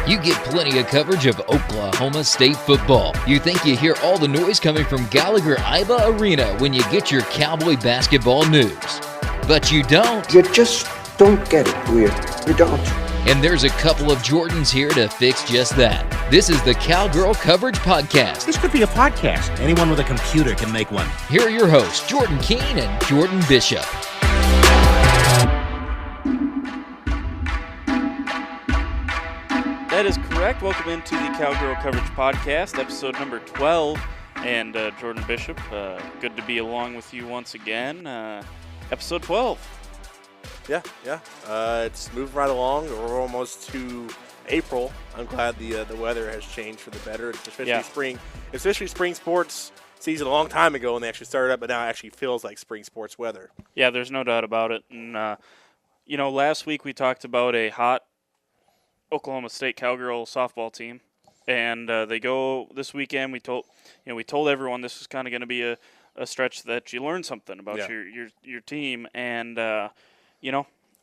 You get plenty of coverage of Oklahoma State football. You think you hear all the noise coming from Gallagher-Iba Arena when you get your Cowboy basketball news. But you don't. You just don't get it, do you? You don't. And there's a couple of Jordans here to fix just that. This is the Cowgirl Coverage Podcast. This could be a podcast. Anyone with a computer can make one. Here are your hosts, Jordan Keene and Jordan Bishop. That is correct. Welcome into the Cowgirl Coverage Podcast, episode number 12. And Jordan Bishop, good to be along with you once again. Episode 12. Yeah. It's moving right along. We're almost to April. I'm glad the weather has changed for the better, especially spring sports season a long time ago when they actually started up, but now it actually feels like spring sports weather. Yeah, there's no doubt about it. And, last week we talked about a hot Oklahoma State Cowgirl softball team, and they go this weekend. We told everyone this was kind of going to be a stretch that you learn something about your team, and I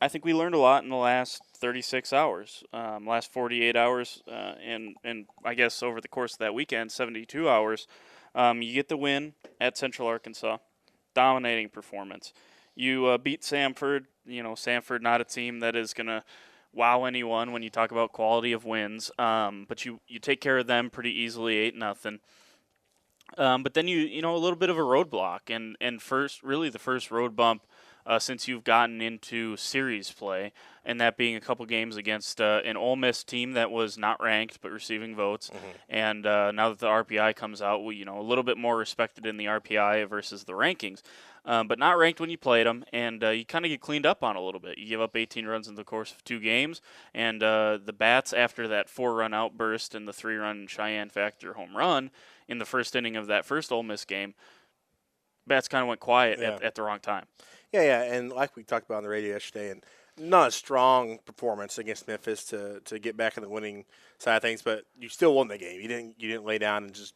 think we learned a lot in the last 36 hours, last 48 hours, and I guess over the course of that weekend, 72 hours. You get the win at Central Arkansas, dominating performance. You beat Samford. Samford, not a team that is going to wow anyone when you talk about quality of wins, but you take care of them pretty easily, 8-0. But then you a little bit of a roadblock, and the first road bump since you've gotten into series play, and that being a couple games against an Ole Miss team that was not ranked but receiving votes, and now that the RPI comes out, a little bit more respected in the RPI versus the rankings. But not ranked when you played them, and you kind of get cleaned up on a little bit. You give up 18 runs in the course of 2 games, and the Bats, after that 4-run outburst and the 3-run Cheyenne Factor home run in the first inning of that first Ole Miss game, Bats kind of went quiet at the wrong time. Yeah, and like we talked about on the radio yesterday, and not a strong performance against Memphis to get back in the winning side of things, but you still won the game. You didn't lay down and just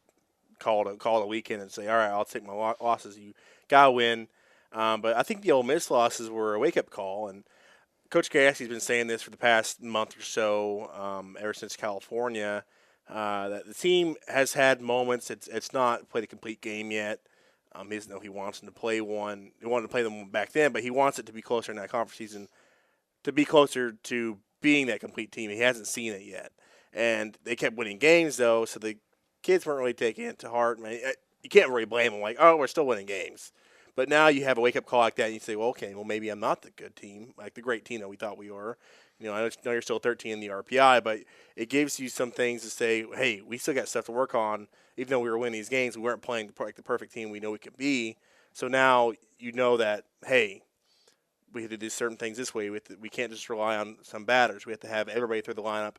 call it a weekend and say, all right, I'll take my losses. You got to win. But I think the Ole Miss losses were a wake-up call, and Coach Cassie's been saying this for the past month or so, ever since California, that the team has had moments. It's not played a complete game yet. He doesn't know he wants them to play one. He wanted to play them back then, but he wants it to be closer in that conference season, to be closer to being that complete team. He hasn't seen it yet. And they kept winning games, though, so the kids weren't really taking it to heart. Man, you can't really blame them, like, oh, we're still winning games. But now you have a wake-up call like that, and you say, well, okay, maybe I'm not the good team, like the great team that we thought we were. I know you're still 13 in the RPI, but it gives you some things to say, hey, we still got stuff to work on. Even though we were winning these games, we weren't playing the perfect team we know we could be. So now you know that, hey, we have to do certain things this way. We can't just rely on some batters. We have to have everybody through the lineup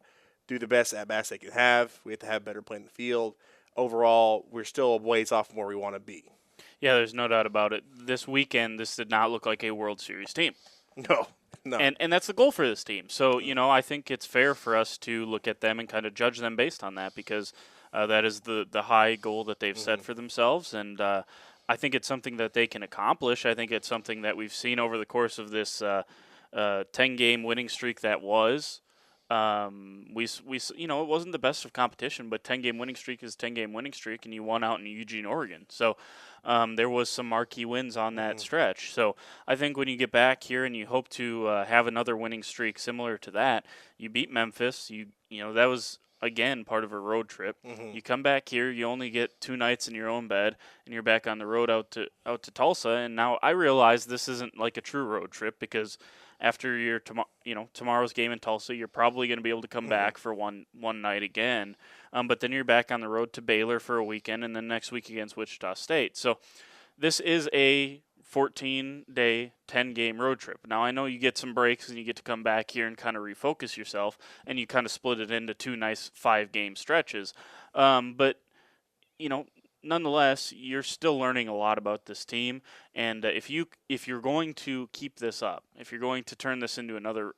do the best at-bats they can have. We have to have better play in the field. Overall, we're still a ways off from where we want to be. Yeah, there's no doubt about it. This weekend, this did not look like a World Series team. No. And that's the goal for this team. So, I think it's fair for us to look at them and kind of judge them based on that, because that is the high goal that they've set for themselves. And I think it's something that they can accomplish. I think it's something that we've seen over the course of this 10-game winning streak that was. It wasn't the best of competition, but 10-game winning streak is 10-game winning streak, and you won out in Eugene, Oregon. So there was some marquee wins on that stretch. So I think when you get back here and you hope to have another winning streak similar to that, you beat Memphis. That was, again, part of a road trip. You come back here, you only get 2 nights in your own bed, and you're back on the road out to Tulsa. And now I realize this isn't like a true road trip, because after your tomorrow's game in Tulsa, you're probably going to be able to come back for one night again. But then you're back on the road to Baylor for a weekend, and then next week against Wichita State. So this is a 14-day, 10-game road trip. Now, I know you get some breaks and you get to come back here and kind of refocus yourself, and you kind of split it into 2 nice 5-game stretches. But nonetheless, you're still learning a lot about this team, and if you're going to keep this up, if you're going to turn this into another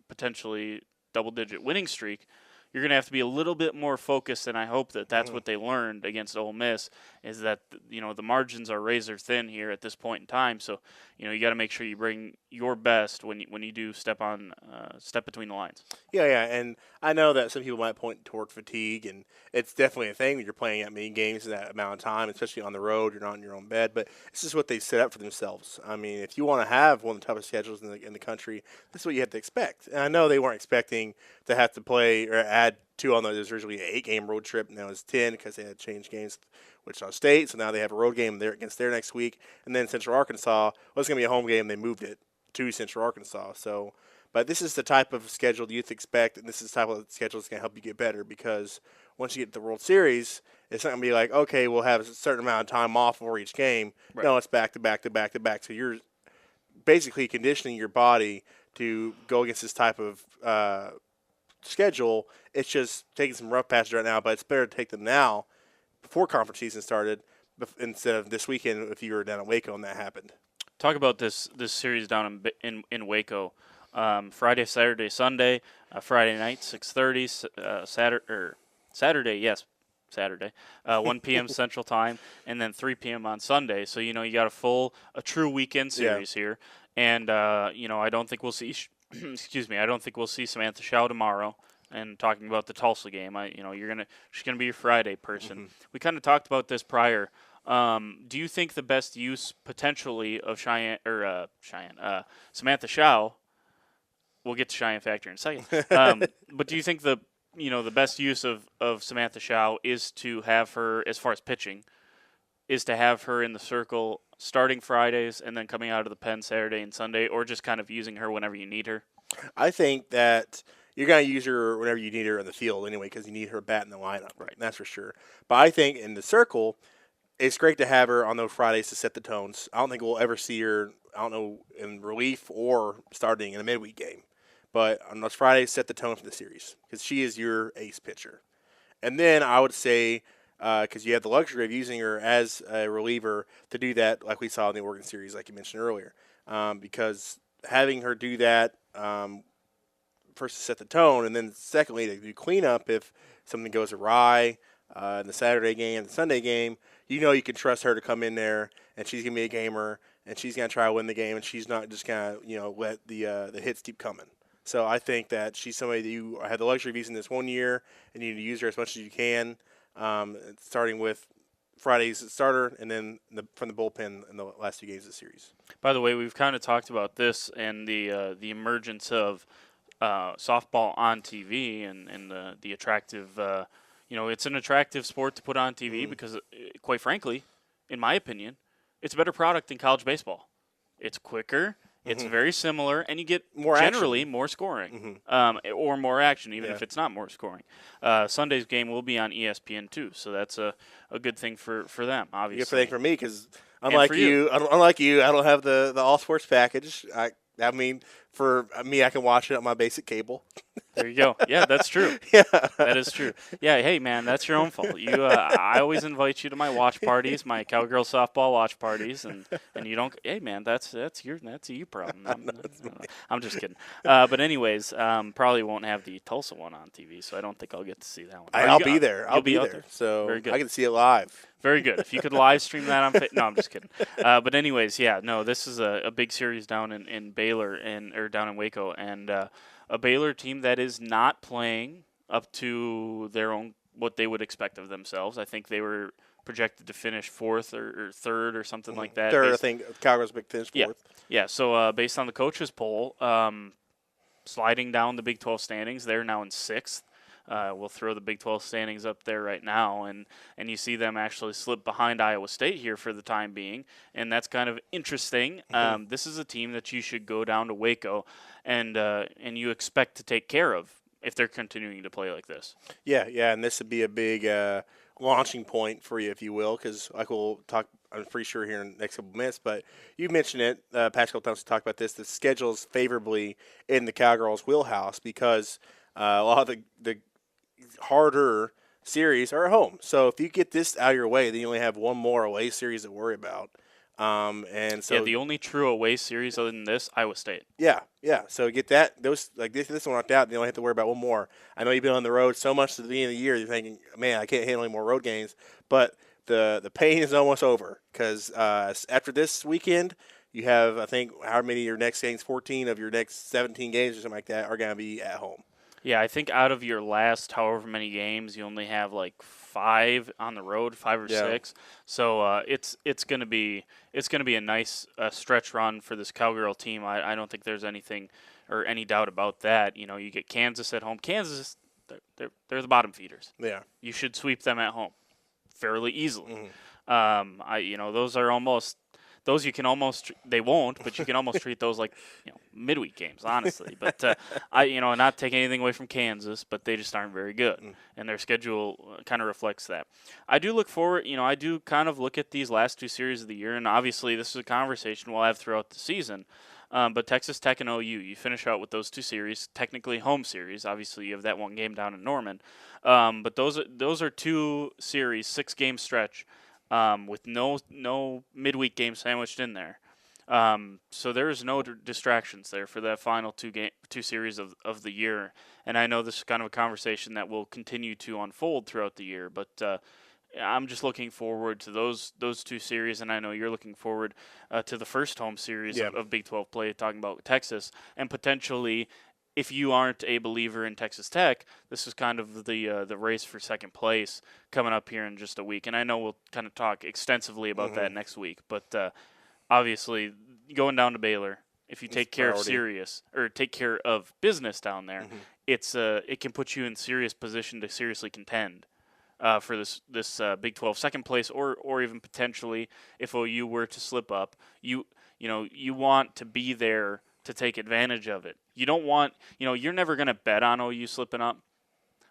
potentially double-digit winning streak, you're going to have to be a little bit more focused, and I hope that that's what they learned against Ole Miss, is that, the margins are razor thin here at this point in time. So, you got to make sure you bring your best when you do step between the lines. Yeah, and I know that some people might point toward fatigue, and it's definitely a thing when you're playing at many games in that amount of time, especially on the road. You're not in your own bed, but this is what they set up for themselves. I mean, if you want to have one of the toughest schedules in the country, this is what you have to expect. And I know they weren't expecting to have to play or add 2 on there's originally an 8-game road trip, now it's 10 because they had changed games. Wichita State, so now they have a road game there against their next week, and then Central Arkansas was going to be a home game. They moved it to Central Arkansas. So, but this is the type of schedule you'd expect, and this is the type of schedule that's going to help you get better, because once you get to the World Series, it's not going to be like, okay, we'll have a certain amount of time off for each game. Right. No, it's back to back to back to back. So you're basically conditioning your body to go against this type of schedule. It's just taking some rough passes right now, but it's better to take them now before conference season started instead of this weekend if you were down in Waco and that happened. Talk about this series down in Waco. Friday, Saturday, Sunday. Friday night, 6:30. Saturday, Saturday, 1 p.m. Central Time, and then 3 p.m. on Sunday. So you got a true weekend series here, and I don't think we'll see. Excuse me, I don't think we'll see Samantha Shaw tomorrow. And talking about the Tulsa game, she's gonna be your Friday person. Mm-hmm. We kind of talked about this prior. Do you think the best use potentially of Samantha Shaw? We'll get to Cheyenne Factor in a second. But do you think the best use of Samantha Shaw is to have her, as far as pitching, is to have her in the circle starting Fridays and then coming out of the pen Saturday and Sunday, or just kind of using her whenever you need her? I think that you're going to use her whenever you need her in the field anyway, because you need her bat in the lineup. Right. That's for sure. But I think in the circle, it's great to have her on those Fridays to set the tones. I don't think we'll ever see her, in relief or starting in a midweek game. But on those Fridays, set the tone for the series, because she is your ace pitcher. And then I would say, because you have the luxury of using her as a reliever, to do that like we saw in the Oregon series, like you mentioned earlier. Because having her do that, first to set the tone, and then secondly to do cleanup if something goes awry in the Saturday game and the Sunday game, you can trust her to come in there, and she's going to be a gamer, and she's going to try to win the game, and she's not just going to let the hits keep coming. So I think that she's somebody that you have the luxury of using this 1 year, and you need to use her as much as you can, starting with Friday's starter and then from the bullpen in the last 2 games of the series. By the way, we've kind of talked about this and the emergence of softball on TV and the attractive, it's an attractive sport to put on TV because, quite frankly, in my opinion, it's a better product than college baseball. It's quicker. It's very similar, and you get more scoring, or more action, even if it's not more scoring. Sunday's game will be on ESPN too, so that's a good thing for them, obviously. Good thing for me, because unlike you, I don't have the all sports package. I mean, for me, I can watch it on my basic cable. There you go. Yeah, that's true. Yeah, that is true. Yeah, hey man, that's your own fault. I always invite you to my watch parties, my Cowgirl softball watch parties, and you don't. Hey man, that's a you problem. I'm just kidding. But anyways, probably won't have the Tulsa one on TV, so I don't think I'll get to see that one. I'll be there. I'll be there. So very good. I can see it live. Very good. If you could live stream that on no, I'm just kidding. But anyways, this is a big series down in Baylor or down in Waco, and a Baylor team that is not playing up to their own what they would expect of themselves. I think they were projected to finish 4th or 3rd or something like that. 3rd, I think. Cowgirls finished 4th. Yeah. So based on the coaches poll, sliding down the Big 12 standings, they're now in 6th. We'll throw the Big 12 standings up there right now, and you see them actually slip behind Iowa State here for the time being, and that's kind of interesting. This is a team that you should go down to Waco, and you expect to take care of if they're continuing to play like this. Yeah, and this would be a big launching point for you, if you will, because like we'll talk, I'm pretty sure here in the next couple of minutes, but you mentioned it, Pascal Thompson talked about this, the schedule's favorably in the Cowgirls' wheelhouse because a lot of the harder series are at home. So if you get this out of your way, then you only have one more away series to worry about. And so the only true away series other than this, Iowa State. Yeah. So get that this one knocked out, and you only have to worry about one more. I know you've been on the road so much at the beginning of the year, you're thinking, man, I can't handle any more road games. But the pain is almost over because after this weekend, you have, I think, how many of your next games, 14 of your next 17 games or something like that are going to be at home. Yeah, I think out of your last however many games, you only have like 5 on the road, 5 or 6. So it's gonna be a nice stretch run for this Cowgirl team. I don't think there's anything or any doubt about that. You know, you get Kansas at home. Kansas, they're the bottom feeders. Yeah, you should sweep them at home fairly easily. Mm-hmm. Those are almost. Those you can almost they won't, but you can almost treat those like midweek games, honestly. But not taking anything away from Kansas, but they just aren't very good, and their schedule kind of reflects that. I do look forward. I do kind of look at these last 2 series of the year, and obviously this is a conversation we'll have throughout the season. But Texas Tech and OU, you finish out with those 2 series, technically home series. Obviously, you have that one game down in Norman, but those are 2 series, 6-game stretch. With no midweek game sandwiched in there. So there is no distractions there for that final 2 series of the year. And I know this is kind of a conversation that will continue to unfold throughout the year, but I'm just looking forward to those 2 series, and I know you're looking forward to the first home series of Big 12 play, talking about Texas, and potentially, if you aren't a believer in Texas Tech, this is kind of the race for second place coming up here in just a week. And I know we'll kind of talk extensively about that next week. But obviously, going down to Baylor, if you take care of business down there, it can put you in serious position to seriously contend for this Big 12 second place, or even potentially if OU were to slip up, you want to be there to take advantage of it. You don't want, you're never going to bet on OU slipping up,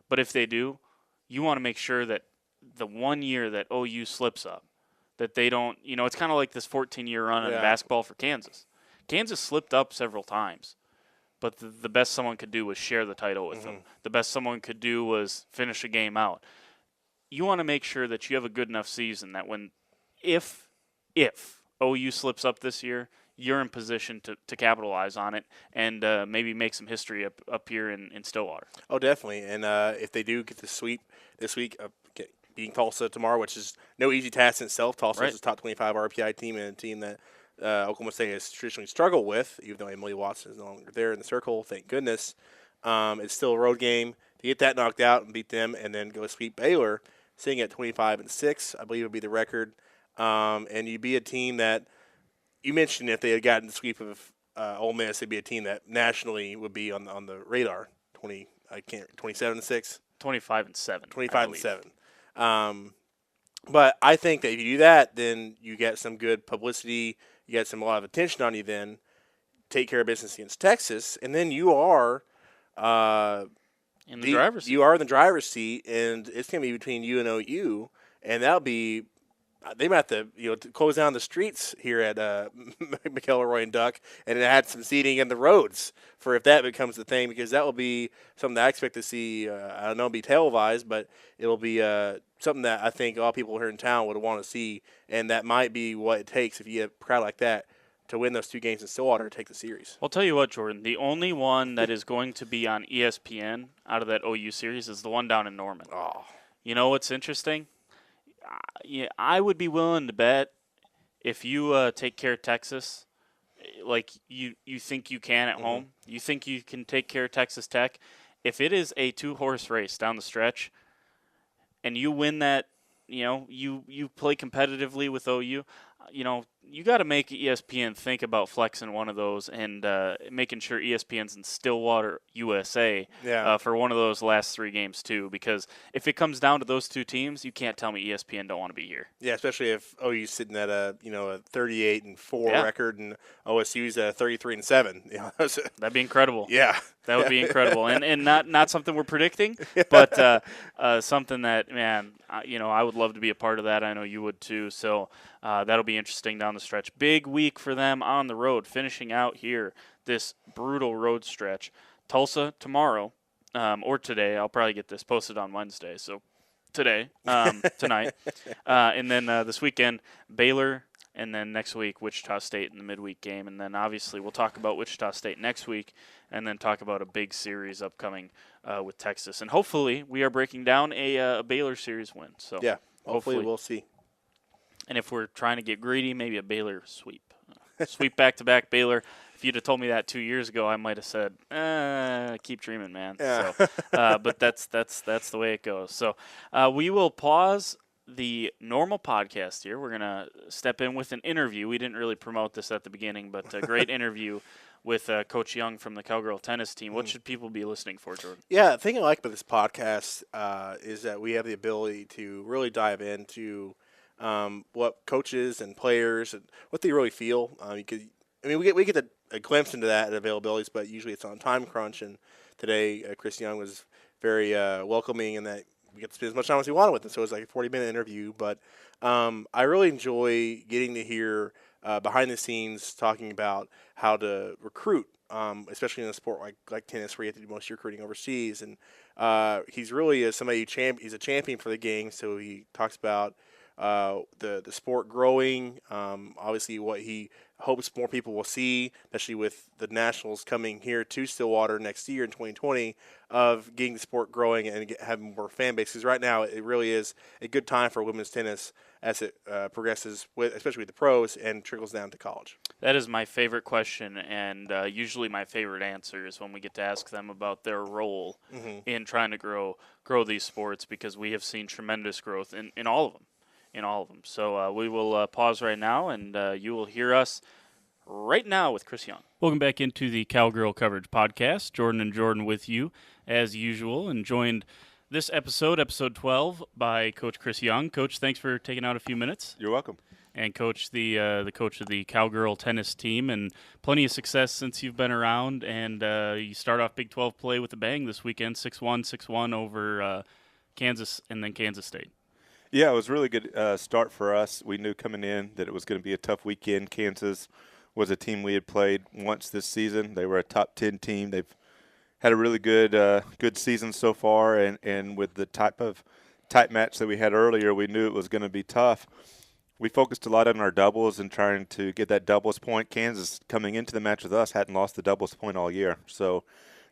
but if they do, you want to make sure that the 1 year that OU slips up, that they don't, it's kind of like this 14-year run in basketball for Kansas. Kansas slipped up several times, but the best someone could do was share the title with them. The best someone could do was finish a game out. You want to make sure that you have a good enough season that if OU slips up this year, you're in position to capitalize on it and maybe make some history up here in Stillwater. Oh, definitely. And if they do get the sweep this week, beating Tulsa tomorrow, which is no easy task in itself. Tulsa is a top 25 RPI team and a team that Oklahoma State has traditionally struggled with, even though Emily Watson is no longer there in the circle, thank goodness. It's still a road game. To get that knocked out and beat them and then go sweep Baylor, sitting at 25-6, I believe would be the record. And you'd be a team that, you mentioned if they had gotten the sweep of Ole Miss, it'd be a team that nationally would be on the radar. 27-6, 25-7, 25-7. But I think that if you do that, then you get some good publicity. You get a lot of attention on you. Then take care of business against Texas, and then you are in the driver's seat. You are in the driver's seat, and it's going to be between you and OU, and that'll be. They might have to, to close down the streets here at McElroy and Duck and add some seating in the roads for if that becomes the thing, because that will be something that I expect to see. I don't know, be televised, but it'll be something that I think a lot of people here in town would want to see, and that might be what it takes if you have a crowd like that to win those 2 games in Stillwater to take the series. I'll tell you what, Jordan, the only one that is going to be on ESPN out of that OU series is the one down in Norman. Oh. You know what's interesting? I would be willing to bet if you take care of Texas, like you think you can at home, you think you can take care of Texas Tech. If it is a 2-horse race down the stretch, and you win that, you play competitively with OU, you got to make ESPN think about flexing one of those and making sure ESPN's in Stillwater, USA for one of those last 3 games too, because if it comes down to those 2 teams, you can't tell me ESPN don't want to be here. Yeah, especially if OU's sitting at a 38-4 record and OSU's at 33-7. That'd be incredible. Yeah. That would be incredible, and not something we're predicting, but something that, man, I would love to be a part of that. I know you would too. So that'll be interesting down the stretch. Big week for them on the road, finishing out here this brutal road stretch. Tulsa tomorrow, or today. I'll probably get this posted on Wednesday. So today, tonight, and then this weekend, Baylor And then next week, Wichita State in the midweek game. And then obviously we'll talk about Wichita State next week and then talk about a big series upcoming with Texas. And hopefully we are breaking down a Baylor series win. So yeah, hopefully we'll see. And if we're trying to get greedy, maybe a Baylor sweep. Sweep back-to-back Baylor. If you'd have told me that 2 years ago, I might have said, keep dreaming, man. Yeah. So, but that's the way it goes. So we will pause the normal podcast here. We're going to step in with an interview. We didn't really promote this at the beginning, but a great interview with Coach Young from the Cowgirl Tennis team. What should people be listening for, Jordan? Yeah, the thing I like about this podcast is that we have the ability to really dive into what coaches and players and what they really feel. We get a glimpse into that at availabilities, but usually it's on time crunch. And today, Chris Young was very welcoming in that we get to spend as much time as we wanted with him. So it was like a 40-minute interview. But I really enjoy getting to hear behind the scenes talking about how to recruit, especially in a sport like tennis where you have to do most of your recruiting overseas. And he's really somebody he's a champion for the game. So he talks about the sport growing, obviously what he hopes more people will see, especially with the Nationals coming here to Stillwater next year in 2020, of getting the sport growing and having more fan base. Because right now it really is a good time for women's tennis as it progresses, especially with the pros, and trickles down to college. That is my favorite question, and usually my favorite answer is when we get to ask them about their role in trying to grow these sports, because we have seen tremendous growth in all of them. So we will pause right now, and you will hear us right now with Chris Young. Welcome back into the Cowgirl Coverage podcast. Jordan and Jordan with you, as usual, and joined this episode 12, by Coach Chris Young. Coach, thanks for taking out a few minutes. You're welcome. And Coach, the coach of the Cowgirl Tennis team, and plenty of success since you've been around, and you start off Big 12 play with a bang this weekend, 6-1 over Kansas and then Kansas State. Yeah, it was a really good start for us. We knew coming in that it was going to be a tough weekend. Kansas was a team we had played once this season. They were a top 10 team. They've had a really good season so far, and with the tight match that we had earlier, we knew it was going to be tough. We focused a lot on our doubles and trying to get that doubles point. Kansas, coming into the match with us, hadn't lost the doubles point all year. So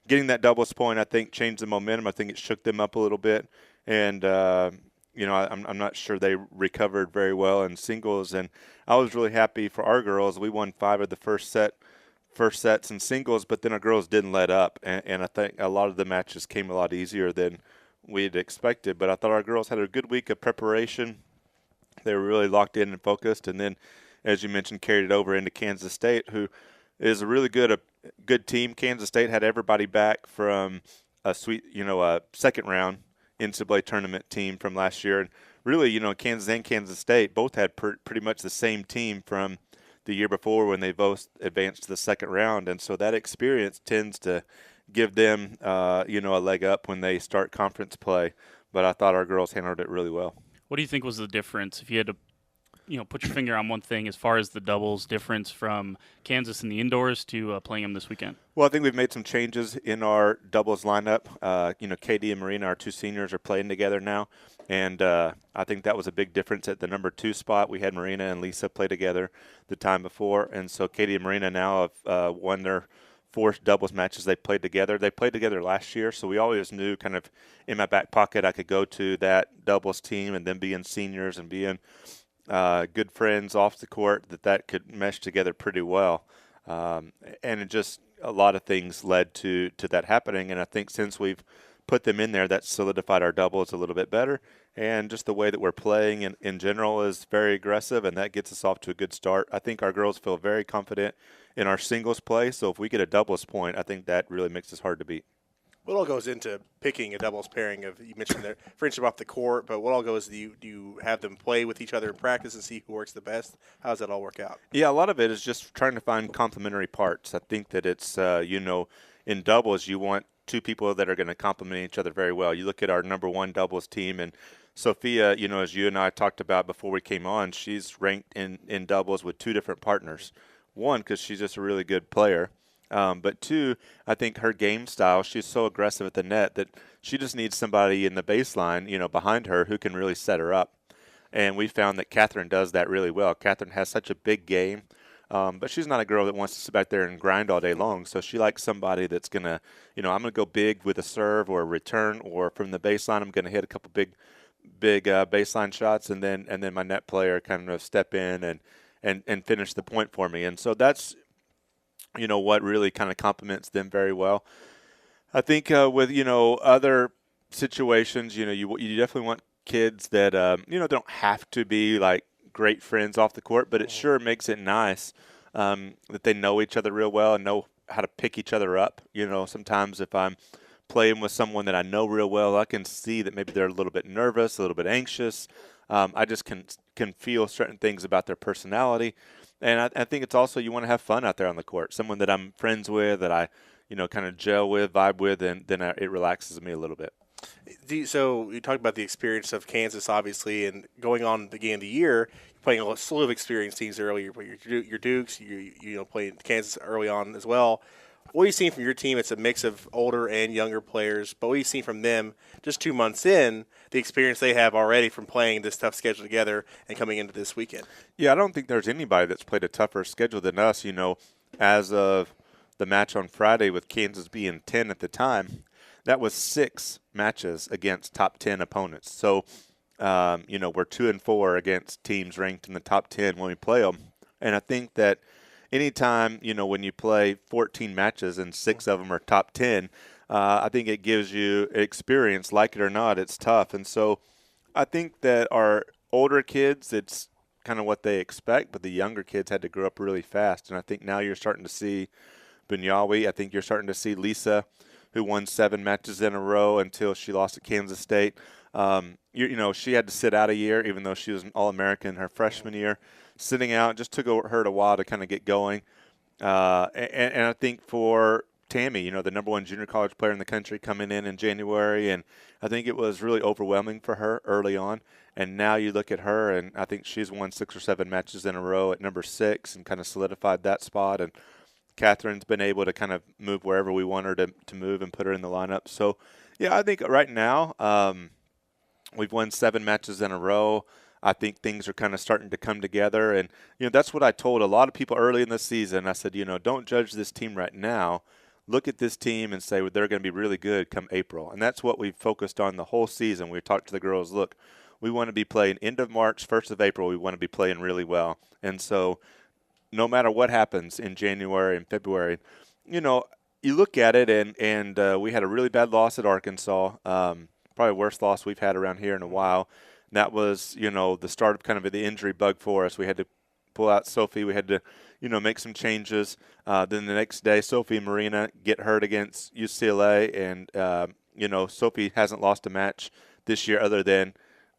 getting that doubles point, I think, changed the momentum. I think it shook them up a little bit, and I'm not sure they recovered very well in singles, and I was really happy for our girls. We won 5 of the first sets in singles, but then our girls didn't let up, and I think a lot of the matches came a lot easier than we had expected. But I thought our girls had a good week of preparation. They were really locked in and focused, and then, as you mentioned, carried it over into Kansas State, who is a really good team. Kansas State had everybody back from a second round NCAA tournament team from last year. And really, Kansas and Kansas State both had pretty much the same team from the year before when they both advanced to the second round. And so that experience tends to give them, a leg up when they start conference play. But I thought our girls handled it really well. What do you think was the difference, if you had to put your finger on one thing as far as the doubles difference from Kansas in the indoors to playing them this weekend? Well, I think we've made some changes in our doubles lineup. Katie and Marina, our 2 seniors, are playing together now, and I think that was a big difference at the number 2 spot. We had Marina and Lisa play together the time before, and so Katie and Marina now have won their 4 doubles matches they played together. They played together last year, so we always knew kind of in my back pocket I could go to that doubles team, and then being seniors and being good friends off the court, that could mesh together pretty well. And it just, a lot of things led to that happening. And I think since we've put them in there, that solidified our doubles a little bit better. And just the way that we're playing in general is very aggressive, and that gets us off to a good start. I think our girls feel very confident in our singles play. So if we get a doubles point, I think that really makes us hard to beat. What all goes into picking a doubles pairing? You mentioned their friendship off the court, but what all goes, do you have them play with each other in practice and see who works the best? How does that all work out? Yeah, a lot of it is just trying to find complementary parts. I think that it's, in doubles, you want 2 people that are going to complement each other very well. You look at our number 1 doubles team, and Sophia, as you and I talked about before we came on, she's ranked in doubles with 2 different partners. 1, because she's just a really good player. But 2, I think her game style, she's so aggressive at the net that she just needs somebody in the baseline, behind her who can really set her up. And we found that Catherine does that really well. Catherine has such a big game, but she's not a girl that wants to sit back there and grind all day long. So she likes somebody that's going to, I'm going to go big with a serve or a return, or from the baseline, I'm going to hit a couple big baseline shots, and then my net player kind of step in and finish the point for me. And so that's, what really kind of complements them very well. I think with, other situations, you definitely want kids that, don't have to be like great friends off the court, but it sure makes it nice that they know each other real well and know how to pick each other up. Sometimes if I'm playing with someone that I know real well, I can see that maybe they're a little bit nervous, a little bit anxious. I just can feel certain things about their personality. And I think it's also you want to have fun out there on the court. Someone that I'm friends with, that I, kind of gel with, vibe with, and then it relaxes me a little bit. So you talked about the experience of Kansas, obviously, and going on the beginning of the year, you're playing a slew of experienced teams earlier. Your Dukes, you playing Kansas early on as well. What are you seeing from your team? It's a mix of older and younger players, but what are you seeing from them just 2 months in, the experience they have already from playing this tough schedule together and coming into this weekend? Yeah, I don't think there's anybody that's played a tougher schedule than us. As of the match on Friday with Kansas being 10 at the time, that was 6 matches against top 10 opponents. So, we're 2-4 against teams ranked in the top 10 when we play them. And I think that anytime, when you play 14 matches and 6 of them are top 10, I think it gives you experience. Like it or not, it's tough. And so I think that our older kids, it's kind of what they expect, but the younger kids had to grow up really fast. And I think now you're starting to see Bunyawi. I think you're starting to see Lisa, who won 7 matches in a row until she lost at Kansas State. She had to sit out a year, even though she was an All-American her freshman year. Sitting out just took her a while to kind of get going. And I think for Tammy, the number 1 junior college player in the country, coming in January, and I think it was really overwhelming for her early on. And now you look at her, and I think she's won 6 or 7 matches in a row at number 6 and kind of solidified that spot. And Catherine's been able to kind of move wherever we want her to move and put her in the lineup. So, yeah, I think right now we've won 7 matches in a row. I think things are kind of starting to come together. And, that's what I told a lot of people early in the season. I said, don't judge this team right now. Look at this team and say, well, they're going to be really good come April. And that's what we've focused on the whole season. We talked to the girls, look, we want to be playing end of March, 1st of April. We want to be playing really well. And so no matter what happens in January and February, you look at it, and we had a really bad loss at Arkansas, probably worst loss we've had around here in a while. And that was, the start of kind of the injury bug for us. We had to pull out Sophie. We had to, make some changes. Then the next day, Sophie and Marina get hurt against UCLA, and, Sophie hasn't lost a match this year other than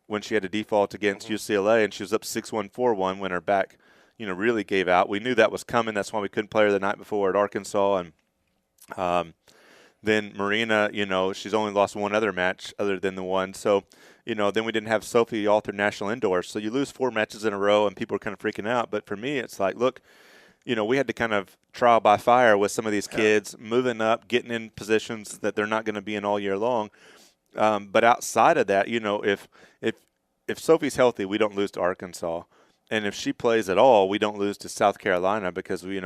when she had a default against UCLA, and she was up 6-1, 4-1 when her back really gave out. We knew that was coming. That's why we couldn't play her the night before at Arkansas. And then Marina, she's only lost 1 other match other than the one. So, then we didn't have Sophie all through national indoors. So you lose 4 matches in a row, and people are kind of freaking out. But for me, it's like, look, we had to kind of trial by fire with some of these kids, moving up, getting in positions that they're not going to be in all year long. But outside of that, if Sophie's healthy, we don't lose to Arkansas. And if she plays at all, we don't lose to South Carolina because we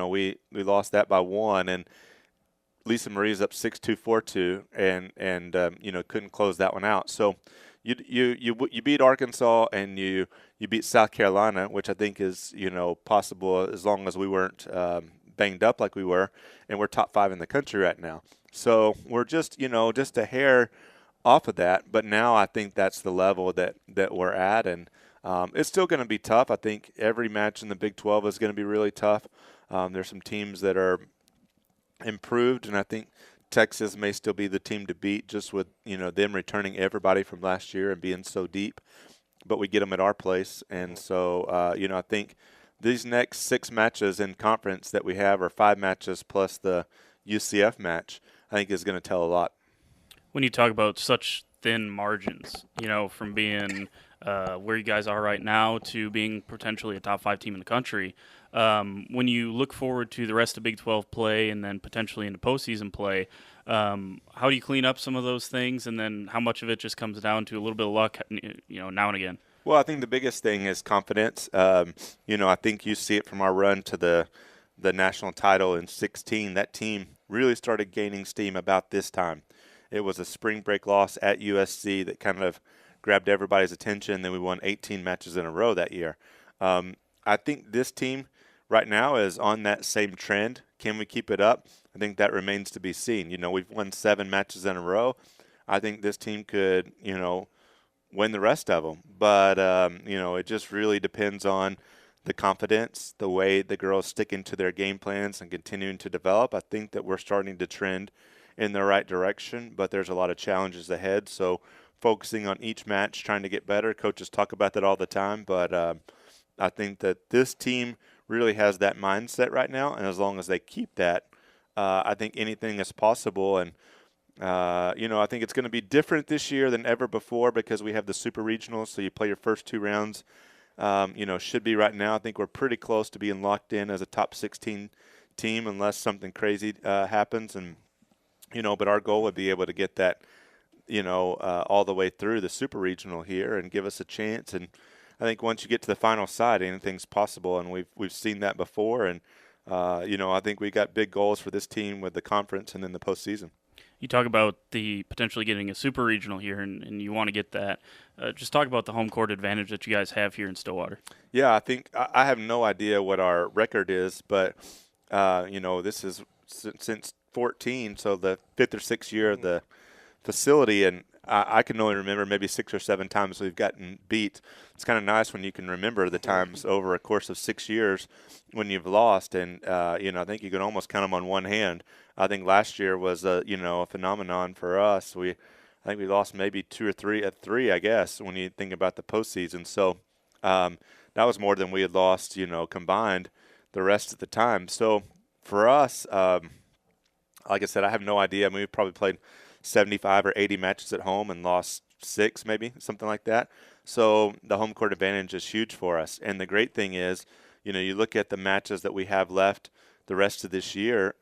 lost that by 1, and Lisa Marie's up 6-2, 4-2, and couldn't close that one out. So you beat Arkansas and you beat South Carolina, which I think is possible as long as we weren't banged up like we were, and we're top 5 in the country right now. So we're just just a hair off of that, but now I think that's the level that we're at, and it's still going to be tough. I think every match in the Big 12 is going to be really tough. There's some teams that are improved, and I think Texas may still be the team to beat just with, them returning everybody from last year and being so deep. But we get them at our place. And so, I think these next 6 matches in conference that we have, or 5 matches plus the UCF match, I think is going to tell a lot. When you talk about such thin margins, from being where you guys are right now to being potentially a top 5 team in the country, when you look forward to the rest of Big 12 play and then potentially into postseason play, how do you clean up some of those things, and then how much of it just comes down to a little bit of luck, now and again? Well, I think the biggest thing is confidence. I think you see it from our run to the national title in 16. That team really started gaining steam about this time. It was a spring break loss at USC that kind of grabbed everybody's attention. Then we won 18 matches in a row that year. I think this team right now is on that same trend. Can we keep it up? I think that remains to be seen. We've won 7 matches in a row. I think this team could, win the rest of them. But, it just really depends on the confidence, the way the girls sticking to their game plans and continuing to develop. I think that we're starting to trend in the right direction, but there's a lot of challenges ahead. So focusing on each match, trying to get better. Coaches talk about that all the time, but I think that this team really has that mindset right now, and as long as they keep that, I think anything is possible. And I think it's going to be different this year than ever before because we have the super regionals, so you play your first 2 rounds. Should be right now. I think we're pretty close to being locked in as a top 16 team unless something crazy happens. And, but our goal would be able to get that, all the way through the super regional here and give us a chance. And I think once you get to the final side, anything's possible, and we've seen that before. And, I think we got big goals for this team with the conference and then the postseason. You talk about the potentially getting a super regional here, and you want to get that. Just talk about the home court advantage that you guys have here in Stillwater. Yeah, I think I have no idea what our record is, but, this is since 14, so the 5th or 6th year of the facility, and I can only remember maybe 6 or 7 times we've gotten beat. It's kind of nice when you can remember the times over a course of 6 years when you've lost, and I think you can almost count them on one hand. I think last year was a phenomenon for us. I think we lost maybe 2 or 3, I guess, when you think about the postseason. So that was more than we had lost, combined the rest of the time. So for us, like I said, I have no idea. I mean, we probably played 75 or 80 matches at home and lost 6, maybe something like that. So the home court advantage is huge for us. And the great thing is, you look at the matches that we have left the rest of this year.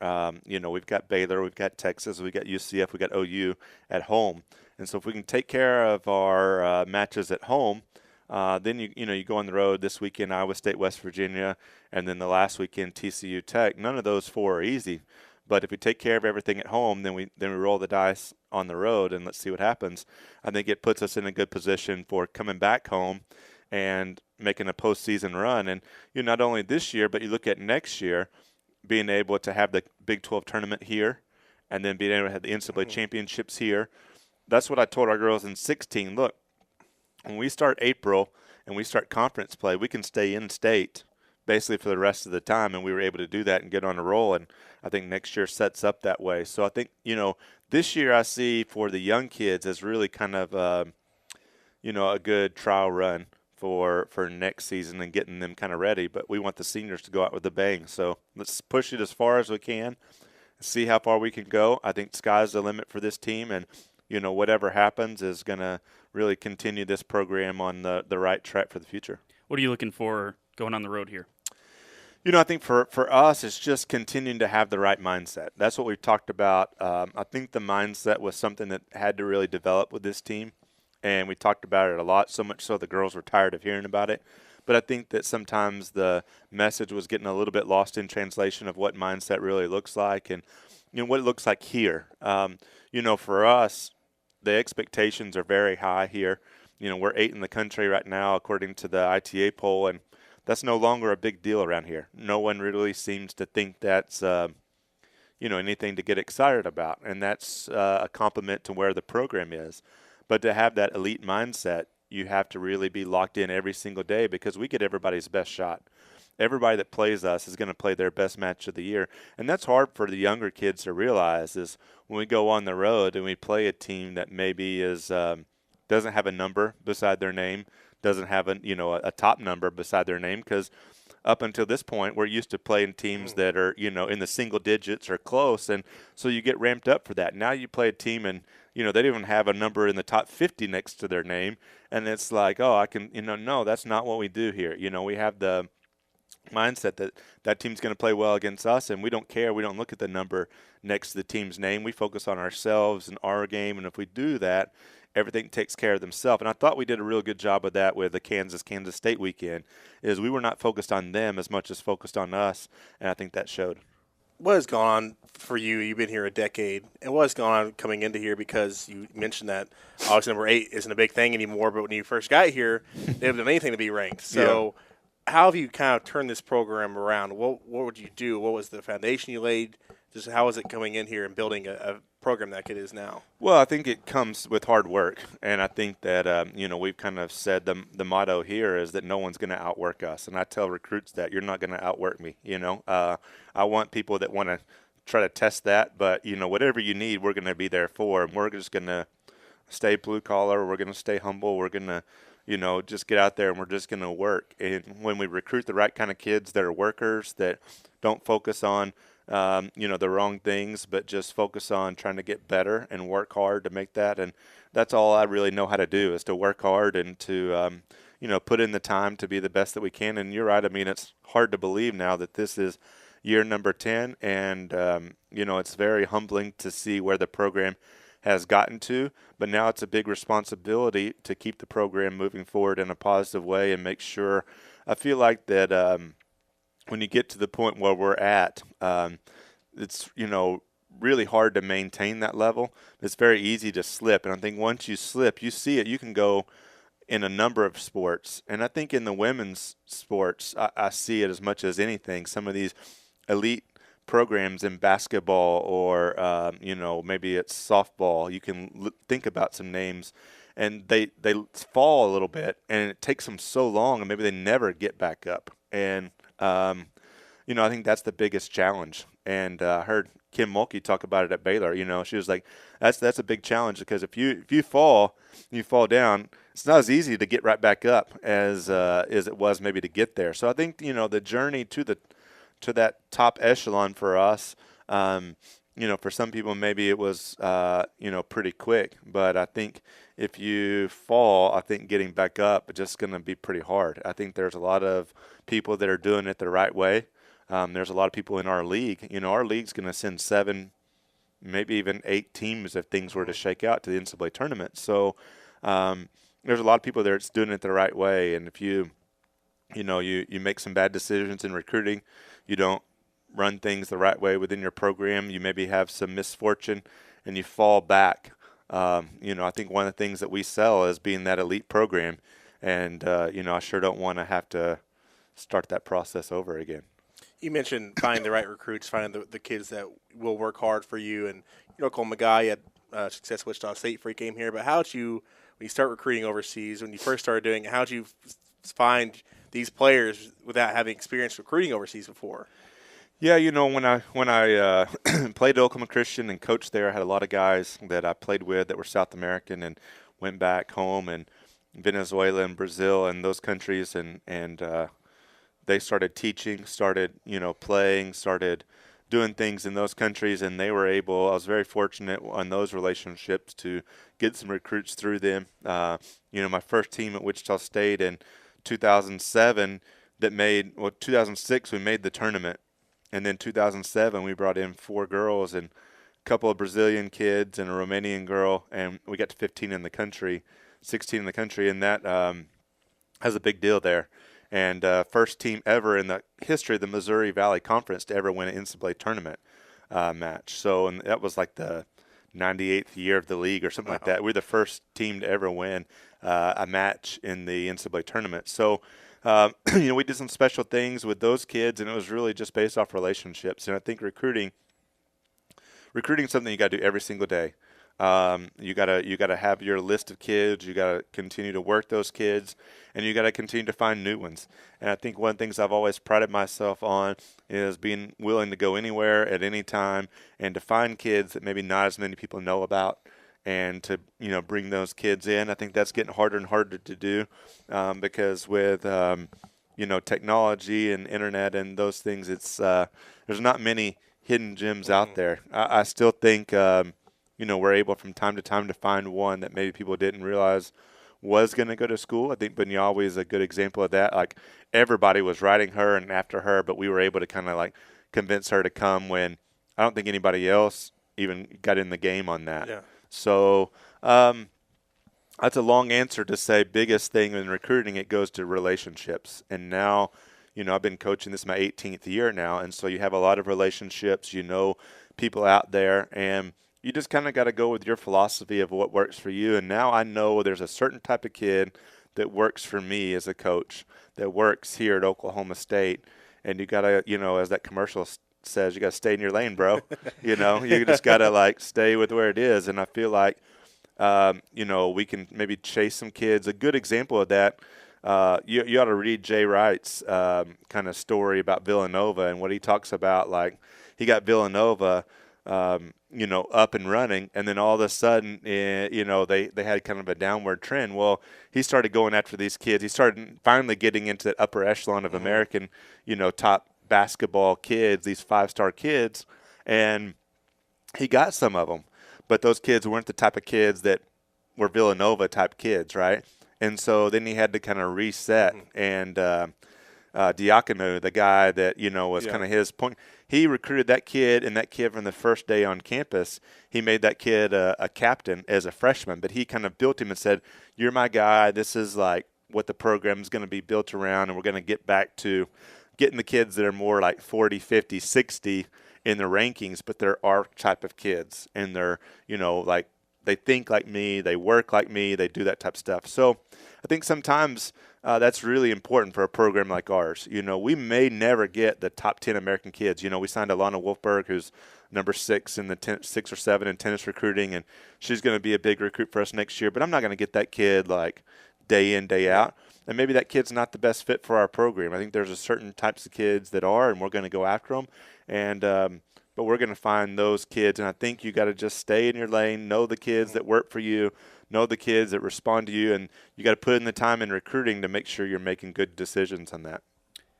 We've got Baylor, we've got Texas, we've got UCF, we've got OU at home. And so if we can take care of our matches at home, then you go on the road this weekend, Iowa State, West Virginia, and then the last weekend, TCU Tech. None of those 4 are easy. But if we take care of everything at home, then we roll the dice on the road, and let's see what happens. I think it puts us in a good position for coming back home and making a postseason run. And not only this year, but you look at next year, being able to have the Big 12 tournament here, and then being able to have the NCAA championships here. That's what I told our girls in 16. Look, when we start April and we start conference play, we can stay in state basically for the rest of the time, and we were able to do that and get on a roll, and I think next year sets up that way. So I think, this year I see for the young kids as really kind of, a good trial run for next season and getting them kind of ready, but we want the seniors to go out with a bang. So let's push it as far as we can, see how far we can go. I think sky's the limit for this team, and, whatever happens is going to really continue this program on the right track for the future. What are you looking for going on the road here? I think for us, it's just continuing to have the right mindset. That's what we've talked about. I think the mindset was something that had to really develop with this team, and we talked about it a lot, so much so the girls were tired of hearing about it. But I think that sometimes the message was getting a little bit lost in translation of what mindset really looks like and, what it looks like here. For us, the expectations are very high here. We're 8th in the country right now, according to the ITA poll, and that's no longer a big deal around here. No one really seems to think that's, anything to get excited about, and that's a compliment to where the program is. But to have that elite mindset, you have to really be locked in every single day because we get everybody's best shot. Everybody that plays us is going to play their best match of the year, and that's hard for the younger kids to realize is when we go on the road and we play a team that maybe is doesn't have a number beside their name, doesn't have a top number beside their name, because up until this point we're used to playing teams that are in the single digits or close, and so you get ramped up for that. Now you play a team and they don't even have a number in the top 50 next to their name, and it's like, oh, I can no, that's not what we do here. We have the mindset that team's going to play well against us, and we don't care. We don't look at the number next to the team's name. We focus on ourselves and our game, and if we do that, everything takes care of themselves. And I thought we did a real good job of that with the Kansas State weekend, is we were not focused on them as much as focused on us, and I think that showed. What has gone on for you? You've been here a decade, and what has gone on coming into here? Because you mentioned that obviously number 8 isn't a big thing anymore, but when you first got here, they haven't done anything to be ranked. So how have you kind of turned this program around? What would you do? What was the foundation you laid? Just how is it coming in here and building a program like it is now? Well, I think it comes with hard work, and I think that we've kind of said the motto here is that no one's going to outwork us, and I tell recruits that you're not going to outwork me. I want people that want to try to test that, but whatever you need, we're going to be there for, and we're just going to stay blue collar. We're going to stay humble. We're going to just get out there and we're just going to work. And when we recruit the right kind of kids that are workers, that don't focus on the wrong things, but just focus on trying to get better and work hard to make that. And that's all I really know how to do, is to work hard and to, put in the time to be the best that we can. And you're right. I mean, it's hard to believe now that this is year number 10. And, it's very humbling to see where the program has gotten to, but now it's a big responsibility to keep the program moving forward in a positive way and make sure. I feel like that when you get to the point where we're at, it's really hard to maintain that level. It's very easy to slip, and I think once you slip, you see it. You can go in a number of sports, and I think in the women's sports, I see it as much as anything. Some of these elite programs in basketball or maybe it's softball, you can think about some names, and they fall a little bit, and it takes them so long, and maybe they never get back up. And I think that's the biggest challenge. And I heard Kim Mulkey talk about it at Baylor. She was like, that's a big challenge, because if you fall down, it's not as easy to get right back up as it was maybe to get there. So I think the journey to that top echelon for us, for some people maybe it was pretty quick, but I think if you fall, I think getting back up is just going to be pretty hard. I think there's a lot of people that are doing it the right way. There's a lot of people in our league. Our league's going to send 7, maybe even 8 teams if things were to shake out to the NCAA tournament. So there's a lot of people there that's doing it the right way, and if you make some bad decisions in recruiting, you don't run things the right way within your program, you maybe have some misfortune and you fall back. I think one of the things that we sell is being that elite program, and I sure don't want to have to start that process over again. You mentioned finding the right recruits, finding the kids that will work hard for you. And Oklahoma guy, you had success at Wichita State before he came here. But when you start recruiting overseas, when you first started doing it, how'd you find these players without having experience recruiting overseas before? Yeah, when I played at Oklahoma Christian and coached there, I had a lot of guys that I played with that were South American and went back home, and Venezuela and Brazil and those countries, and they started teaching, started playing, started doing things in those countries, and they were able. I was very fortunate on those relationships to get some recruits through them. My first team at Wichita State in 2007 2006 we made the tournament, and then 2007 we brought in 4 girls and a couple of Brazilian kids and a Romanian girl, and we got to 16 in the country, and that has a big deal there. And first team ever in the history of the Missouri Valley Conference to ever win an NCAA tournament match. So, and that was like the 98th year of the league or something like that. We're the first team to ever win a match in the NCAA tournament. So, we did some special things with those kids, and it was really just based off relationships. And I think recruiting is something you got to do every single day. You gotta have your list of kids. You gotta continue to work those kids, and you gotta continue to find new ones. And I think one of the things I've always prided myself on is being willing to go anywhere at any time and to find kids that maybe not as many people know about, and to bring those kids in. I think that's getting harder and harder to do because with technology and internet and those things, it's there's not many hidden gems out there. I still think. We're able from time to time to find one that maybe people didn't realize was going to go to school. I think Bunyawi is a good example of that. Like, everybody was writing her and after her, but we were able to kind of like convince her to come when I don't think anybody else even got in the game on that. Yeah. So, That's a long answer to say biggest thing in recruiting, it goes to relationships. And now, I've been coaching this my 18th year now, and so you have a lot of relationships, people out there, and you just kind of got to go with your philosophy of what works for you. And now I know there's a certain type of kid that works for me as a coach, that works here at Oklahoma State, and you got to, as that commercial says, you got to stay in your lane, bro. You just got to stay with where it is. And I feel like, we can maybe chase some kids. A good example of that, you ought to read Jay Wright's kind of story about Villanova and what he talks about. Like, he got Villanova, up and running, and then all of a sudden, they had kind of a downward trend. Well, he started going after these kids. He started finally getting into that upper echelon of American, top basketball kids, these 5-star kids, and he got some of them. But those kids weren't the type of kids that were Villanova type kids, right? And so then he had to kind of reset. And Diacono, the guy that, was kind of his point, he recruited that kid, and that kid from the first day on campus, he made that kid a captain as a freshman. But he kind of built him and said, you're my guy. This is like what the program is going to be built around, and we're going to get back to getting the kids that are more like 40, 50, 60 in the rankings, but they're our type of kids, and they're, they think like me, they work like me, they do that type of stuff. So I think sometimes that's really important for a program like ours. We may never get the top 10 American kids. We signed Alana Wolfberg, who's number 6 in the 6 or 7 in tennis recruiting, and she's going to be a big recruit for us next year. But I'm not going to get that kid day in, day out. And maybe that kid's not the best fit for our program. I think there's a certain types of kids that are, and we're going to go after them. And but we're going to find those kids. And I think you got to just stay in your lane, know the kids that work for you, know the kids that respond to you, and you got to put in the time in recruiting to make sure you're making good decisions on that.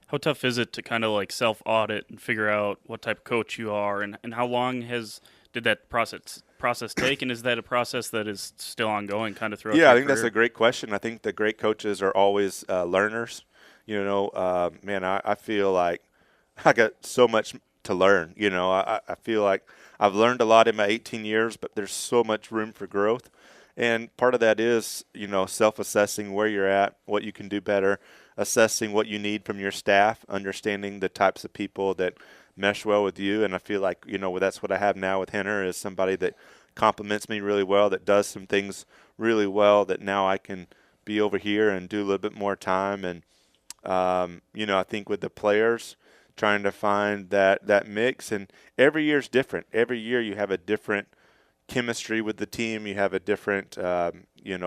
How tough is it to kind of self-audit and figure out what type of coach you are, and how long did that process take, and is that a process that is still ongoing kind of throughout your I think career? That's a great question. I think the great coaches are always learners. I feel like I got so much to learn. I feel like I've learned a lot in my 18 years, but there's so much room for growth. And part of that is, self-assessing where you're at, what you can do better, assessing what you need from your staff, understanding the types of people that mesh well with you. And I feel like, that's what I have now with Henner, is somebody that compliments me really well, that does some things really well, that now I can be over here and do a little bit more time. And, I think with the players, trying to find that mix. And every year is different. Every year you have a different chemistry with the team. You have a different,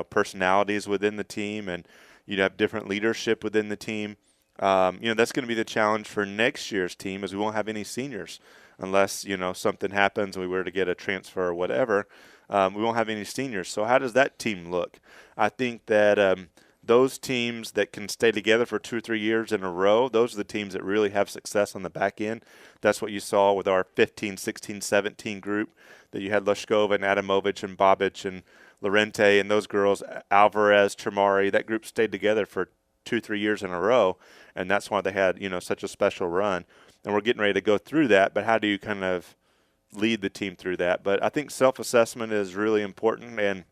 personalities within the team, and you have different leadership within the team. That's going to be the challenge for next year's team, is we won't have any seniors unless, something happens and we were to get a transfer or whatever. We won't have any seniors. So how does that team look? I think that those teams that can stay together for 2 or 3 years in a row, those are the teams that really have success on the back end. That's what you saw with our 15, 16, 17 group, that you had Leshkova and Adamovich and Bobic and Lorente and those girls, Alvarez, Tramari. That group stayed together for 2 or 3 years in a row, and that's why they had, such a special run. And we're getting ready to go through that, but how do you kind of lead the team through that? But I think self-assessment is really important, and,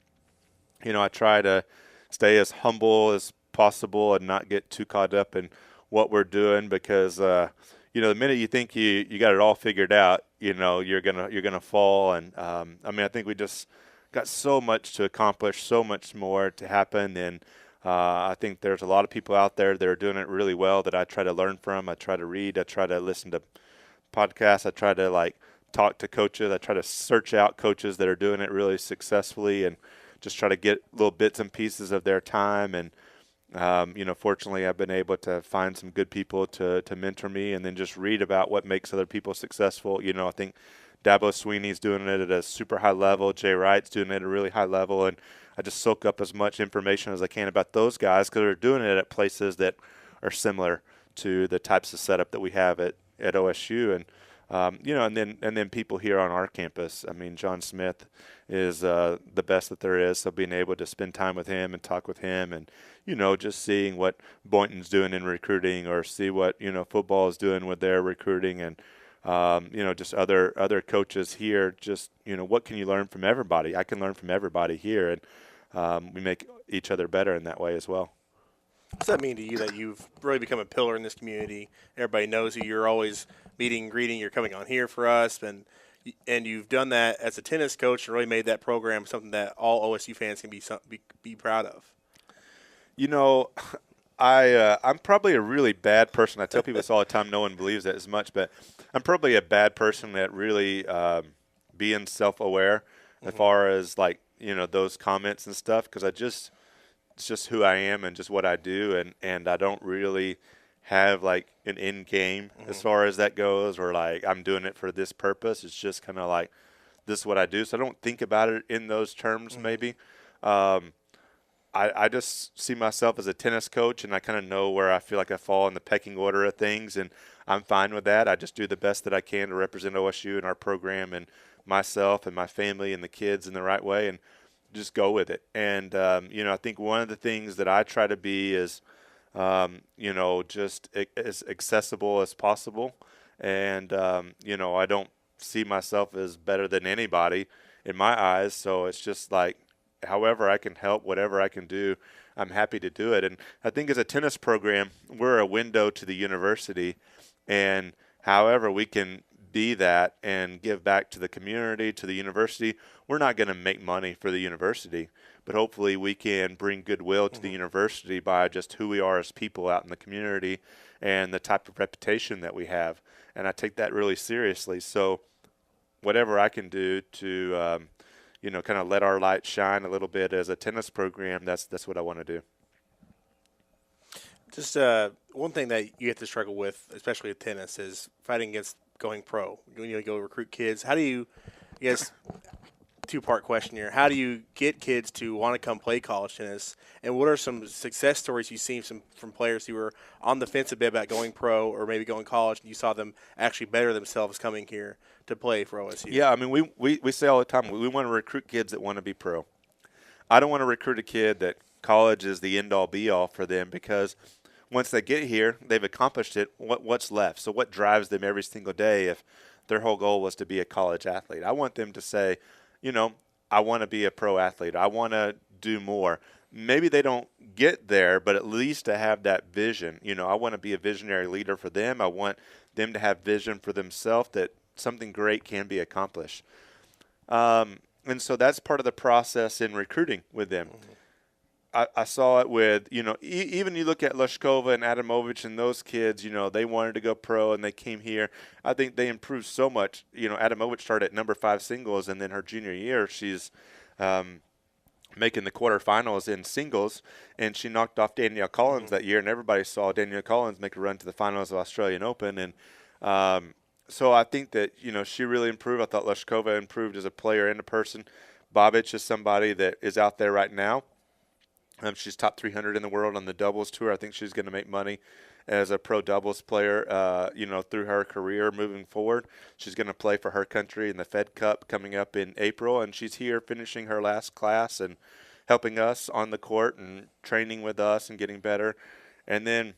I try to stay as humble as possible and not get too caught up in what we're doing, because the minute you think you got it all figured out, you're gonna fall. And I think we just got so much to accomplish, so much more to happen, and I think there's a lot of people out there that are doing it really well that I try to learn from. I try to read, I try to listen to podcasts, I try to talk to coaches, I try to search out coaches that are doing it really successfully, and just try to get little bits and pieces of their time. And, fortunately I've been able to find some good people to mentor me, and then just read about what makes other people successful. I think Dabo Sweeney's doing it at a super high level. Jay Wright's doing it at a really high level. And I just soak up as much information as I can about those guys, because they're doing it at places that are similar to the types of setup that we have at OSU. And, and then people here on our campus. John Smith is the best that there is. So being able to spend time with him and talk with him, and, just seeing what Boynton's doing in recruiting, or see what, football is doing with their recruiting, and, just other coaches here, just, what can you learn from everybody? I can learn from everybody here. And, we make each other better in that way as well. What's that mean to you that you've really become a pillar in this community? Everybody knows you. You're always meeting and greeting. You're coming on here for us, and you've done that as a tennis coach and really made that program something that all OSU fans can be proud of. You know, I'm probably a really bad person. I tell people this all the time. No one believes that as much, but I'm probably a bad person at really being self-aware as far as like, you know, those comments and stuff, because it's just who I am and just what I do, and I don't really have like an end game as far as that goes, or like I'm doing it for this purpose. It's just kind of like this is what I do. So I don't think about it in those terms maybe. I just see myself as a tennis coach, and I kind of know where I feel like I fall in the pecking order of things, and I'm fine with that. I just do the best that I can to represent OSU and our program and myself and my family and the kids in the right way, and just go with it. And, you know, I think one of the things that I try to be is, you know, just as accessible as possible. And, you know, I don't see myself as better than anybody in my eyes. So it's just like, however I can help, whatever I can do, I'm happy to do it. And I think as a tennis program, we're a window to the university. And however we can be that and give back to the community, to the university. We're not going to make money for the university, but hopefully we can bring goodwill to the university by just who we are as people out in the community and the type of reputation that we have. And I take that really seriously. So whatever I can do to, you know, kind of let our light shine a little bit as a tennis program, that's what I want to do. Just one thing that you have to struggle with, especially with tennis, is fighting against going pro. When you go recruit kids, how do you, I guess, two-part question here. How do you get kids to want to come play college tennis? And what are some success stories you've seen from players who were on the fence a bit about going pro or maybe going college, and you saw them actually better themselves coming here to play for OSU? Yeah, I mean, we say all the time, we want to recruit kids that want to be pro. I don't want to recruit a kid that college is the end-all, be-all for them, because once they get here, they've accomplished it. What's left? So what drives them every single day if their whole goal was to be a college athlete? I want them to say, you know, I want to be a pro athlete. I want to do more. Maybe they don't get there, but at least to have that vision. You know, I want to be a visionary leader for them. I want them to have vision for themselves that something great can be accomplished. And so that's part of the process in recruiting with them. I saw it with, you know, even you look at Leshkova and Adamovich and those kids, you know, they wanted to go pro and they came here. I think they improved so much. You know, Adamovich started at number 5 singles, and then her junior year she's making the quarterfinals in singles, and she knocked off Danielle Collins that year, and everybody saw Danielle Collins make a run to the finals of Australian Open. And so I think that, you know, she really improved. I thought Leshkova improved as a player and a person. Bobic is somebody that is out there right now. She's top 300 in the world on the doubles tour. I think she's going to make money as a pro doubles player, you know, through her career moving forward. She's going to play for her country in the Fed Cup coming up in April, and she's here finishing her last class and helping us on the court and training with us and getting better. And then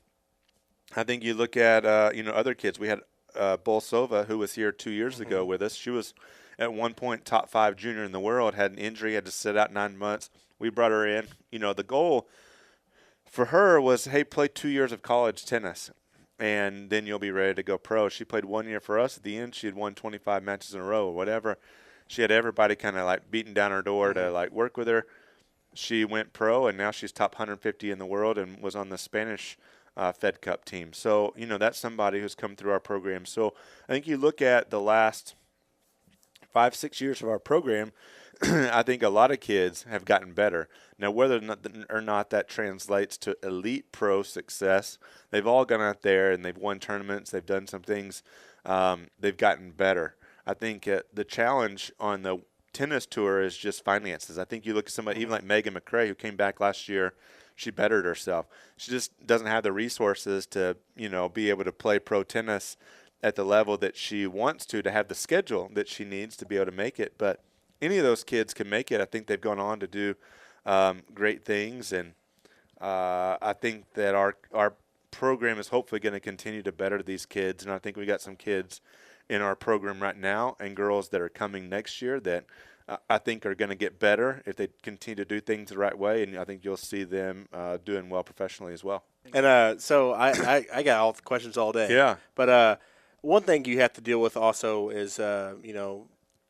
I think you look at, you know, other kids. We had Bolsova, who was here 2 years ago with us. She was at one point top 5 junior in the world, had an injury, had to sit out 9 months. We brought her in. You know, the goal for her was, hey, play 2 years of college tennis, and then you'll be ready to go pro. She played 1 year for us. At the end, she had won 25 matches in a row or whatever. She had everybody kind of like beating down her door to like work with her. She went pro, and now she's top 150 in the world and was on the Spanish Fed Cup team. So, you know, that's somebody who's come through our program. So I think you look at the last 5-6 years of our program, I think a lot of kids have gotten better. Now, whether or not that translates to elite pro success, they've all gone out there and they've won tournaments. They've done some things. They've gotten better. I think the challenge on the tennis tour is just finances. I think you look at somebody even like Megan McRae, who came back last year. She bettered herself. She just doesn't have the resources to, you know, be able to play pro tennis at the level that she wants to have the schedule that she needs to be able to make it. But any of those kids can make it. I think they've gone on to do great things, and I think that our program is hopefully going to continue to better these kids. And I think we got some kids in our program right now and girls that are coming next year that I think are going to get better if they continue to do things the right way, and I think you'll see them doing well professionally as well. And so I got all the questions all day. Yeah. But one thing you have to deal with also is,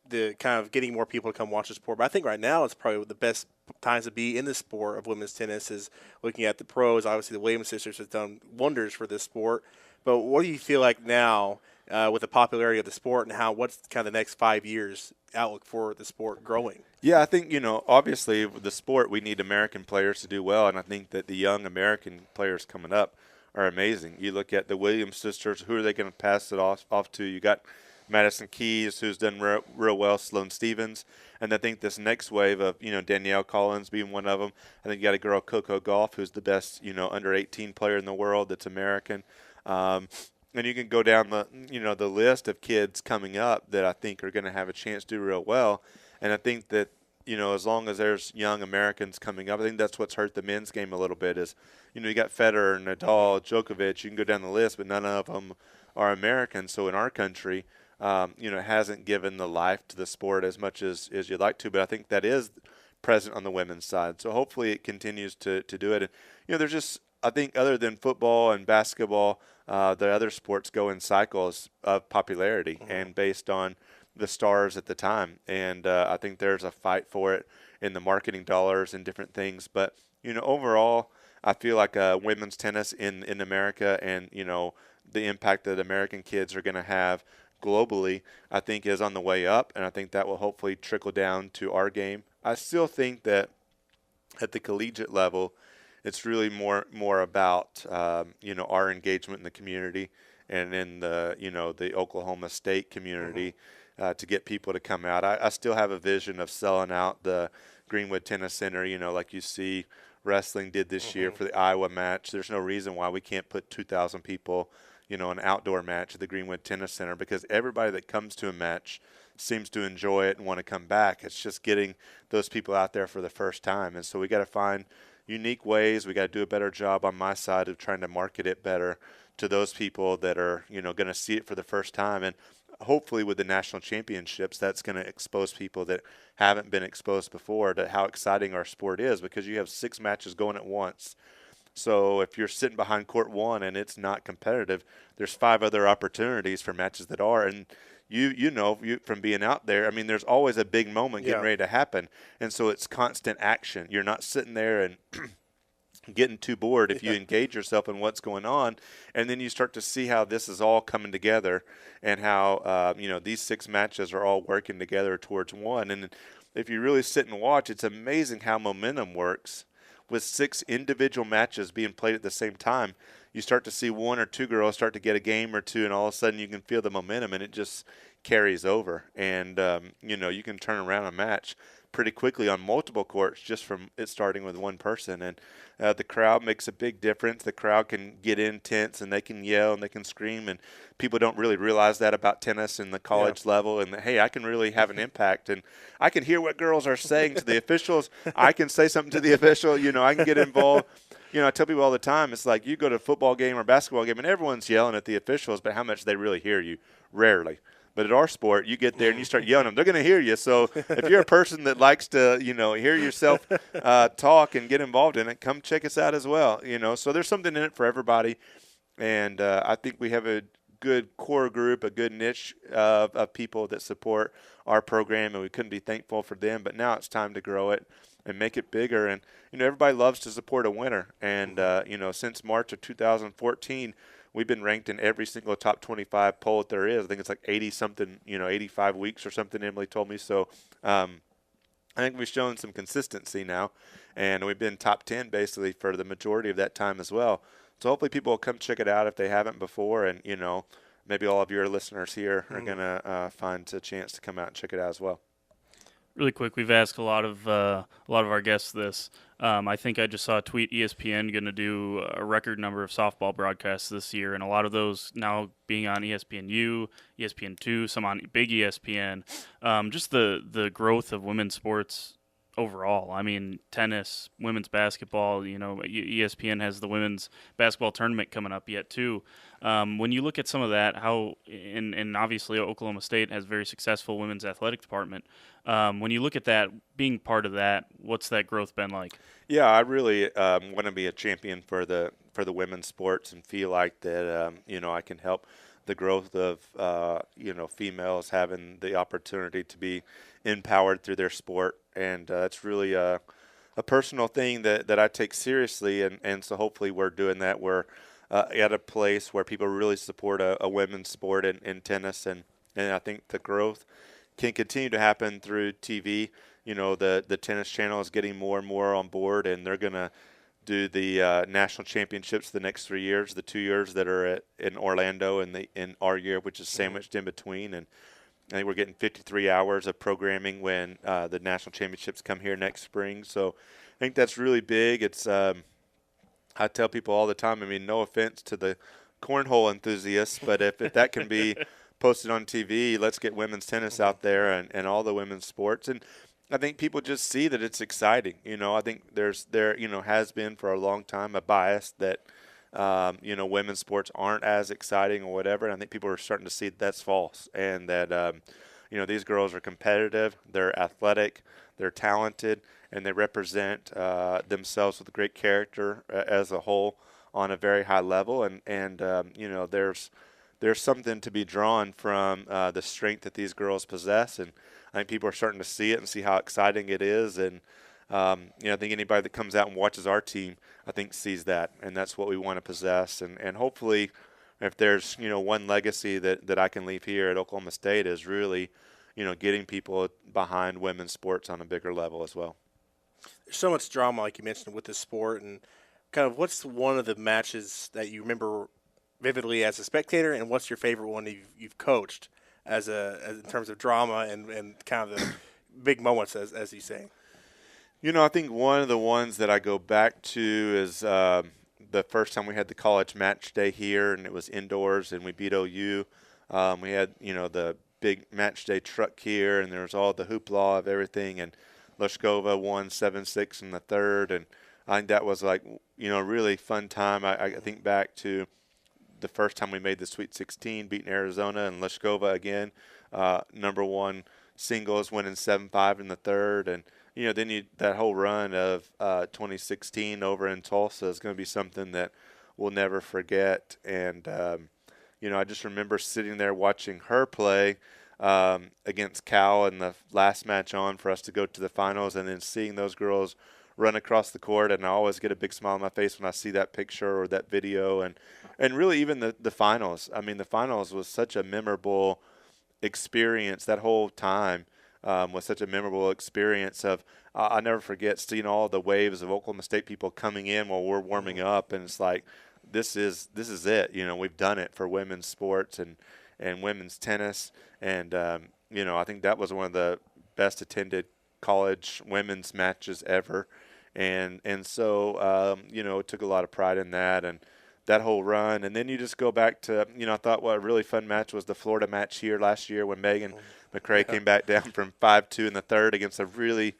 the kind of getting more people to come watch the sport. But I think right now it's probably the best times to be in the sport of women's tennis is looking at the pros. Obviously, the Williams sisters have done wonders for this sport. But what do you feel like now with the popularity of the sport and what's kind of the next 5 years outlook for the sport growing? Yeah, I think, obviously with the sport, we need American players to do well, and I think that the young American players coming up are amazing. You look at the Williams sisters, who are they going to pass it off to? You got Madison Keys, who's done real well, Sloane Stevens, and I think this next wave of, Danielle Collins being one of them. I think you got a girl, Coco Gauff, who's the best, under 18 player in the world that's American. And you can go down the list of kids coming up that I think are going to have a chance to do real well. And I think that, as long as there's young Americans coming up, I think that's what's hurt the men's game a little bit is, you got Federer, Nadal, Djokovic, you can go down the list, but none of them are American. So in our country, it hasn't given the life to the sport as much as you'd like to, but I think that is present on the women's side. So hopefully it continues to do it. And, there's just, I think other than football and basketball, the other sports go in cycles of popularity and based on the stars at the time. And I think there's a fight for it in the marketing dollars and different things. But, overall, I feel like women's tennis in America and, the impact that American kids are going to have globally, I think is on the way up. And I think that will hopefully trickle down to our game. I still think that at the collegiate level, it's really more about, our engagement in the community and in the Oklahoma State community to get people to come out. I still have a vision of selling out the Greenwood Tennis Center, like you see wrestling did this year for the Iowa match. There's no reason why we can't put 2,000 people, an outdoor match at the Greenwood Tennis Center because everybody that comes to a match seems to enjoy it and want to come back. It's just getting those people out there for the first time. And so we got to find unique ways. We got to do a better job on my side of trying to market it better to those people that are, going to see it for the first time. And hopefully with the national championships, that's going to expose people that haven't been exposed before to how exciting our sport is because you have 6 matches going at once. So if you're sitting behind court 1 and it's not competitive, there's 5 other opportunities for matches that are. And you know from being out there, I mean, there's always a big moment getting ready to happen. And so it's constant action. You're not sitting there and getting too bored if you engage yourself in what's going on. And then you start to see how this is all coming together and how, these 6 matches are all working together towards one. And if you really sit and watch, it's amazing how momentum works. With 6 individual matches being played at the same time, you start to see 1 or 2 girls start to get a game or 2, and all of a sudden you can feel the momentum, and it just carries over. And, you can turn around a match pretty quickly on multiple courts just from it starting with one person. And the crowd makes a big difference. The crowd can get intense, and they can yell, and they can scream, and people don't really realize that about tennis and the college level. And, hey, I can really have an impact, and I can hear what girls are saying to the officials. I can say something to the official. I can get involved. I tell people all the time, it's like you go to a football game or basketball game, and everyone's yelling at the officials, but how much they really hear you? Rarely. But at our sport, you get there and you start yelling at them. They're going to hear you. So if you're a person that likes to, hear yourself talk and get involved in it, come check us out as well. So there's something in it for everybody. And I think we have a good core group, a good niche of people that support our program, and we couldn't be thankful for them. But now it's time to grow it and make it bigger. And, everybody loves to support a winner. And, since March of 2014, we've been ranked in every single top 25 poll that there is. I think it's like 80-something, 85 weeks or something, Emily told me. So I think we've shown some consistency now, and we've been top 10 basically for the majority of that time as well. So hopefully people will come check it out if they haven't before, and, maybe all of your listeners here are going to find a chance to come out and check it out as well. Really quick, we've asked a lot of our guests this. I think I just saw a tweet, ESPN going to do a record number of softball broadcasts this year, and a lot of those now being on ESPNU, ESPN2, some on big ESPN. Just the growth of women's sports overall. I mean, tennis, women's basketball, ESPN has the women's basketball tournament coming up yet too. When you look at some of that, and obviously Oklahoma State has a very successful women's athletic department. When you look at that, being part of that, what's that growth been like? Yeah, I really want to be a champion for the women's sports and feel like that, I can help the growth of, females having the opportunity to be empowered through their sport. And it's really a personal thing that I take seriously. And so hopefully we're doing that. We're at a place where people really support a women's sport in tennis. And I think the growth can continue to happen through TV. The tennis channel is getting more and more on board, and they're going to do the national championships the next 3 years, the 2 years that are in Orlando and in our year, which is sandwiched in between. And I think we're getting 53 hours of programming when the national championships come here next spring. So I think that's really big. It's I tell people all the time, I mean, no offense to the cornhole enthusiasts, but if that can be posted on TV, let's get women's tennis out there and all the women's sports. And I think people just see that it's exciting. I think there has been for a long time a bias that, women's sports aren't as exciting or whatever. And I think people are starting to see that's false, and that, these girls are competitive, they're athletic, they're talented, and they represent themselves with great character as a whole on a very high level. And there's something to be drawn from the strength that these girls possess. And I think people are starting to see it and see how exciting it is. And, I think anybody that comes out and watches our team, I think sees that. And that's what we want to possess. And hopefully, if there's, one legacy that I can leave here at Oklahoma State is really, getting people behind women's sports on a bigger level as well. There's so much drama, like you mentioned, with this sport. And kind of what's one of the matches that you remember vividly as a spectator, and what's your favorite one you've coached as in terms of drama and kind of the big moments, as you say? I think one of the ones that I go back to is the first time we had the college match day here, and it was indoors, and we beat OU. We had, the big match day truck here, and there was all the hoopla of everything, and Leshkova won 7-6 in the third, and I think that was like, a really fun time. I think back to the first time we made the Sweet 16, beating Arizona, and Leshkova again, number one singles, winning 7-5 in the third. And, then that whole run of 2016 over in Tulsa is going to be something that we'll never forget. And, I just remember sitting there watching her play against Cal in the last match on for us to go to the finals, and then seeing those girls run across the court, and I always get a big smile on my face when I see that picture or that video. And really even the finals. I mean, the finals was such a memorable experience. That whole time was such a memorable experience of I'll never forget seeing all the waves of Oklahoma State people coming in while we're warming up, and it's like this is it. We've done it for women's sports and women's tennis, and I think that was one of the best attended college women's matches ever. And so, it took a lot of pride in that and that whole run. And then you just go back to, I thought what a really fun match was the Florida match here last year when Megan McRae came back down from 5-2 in the third against a really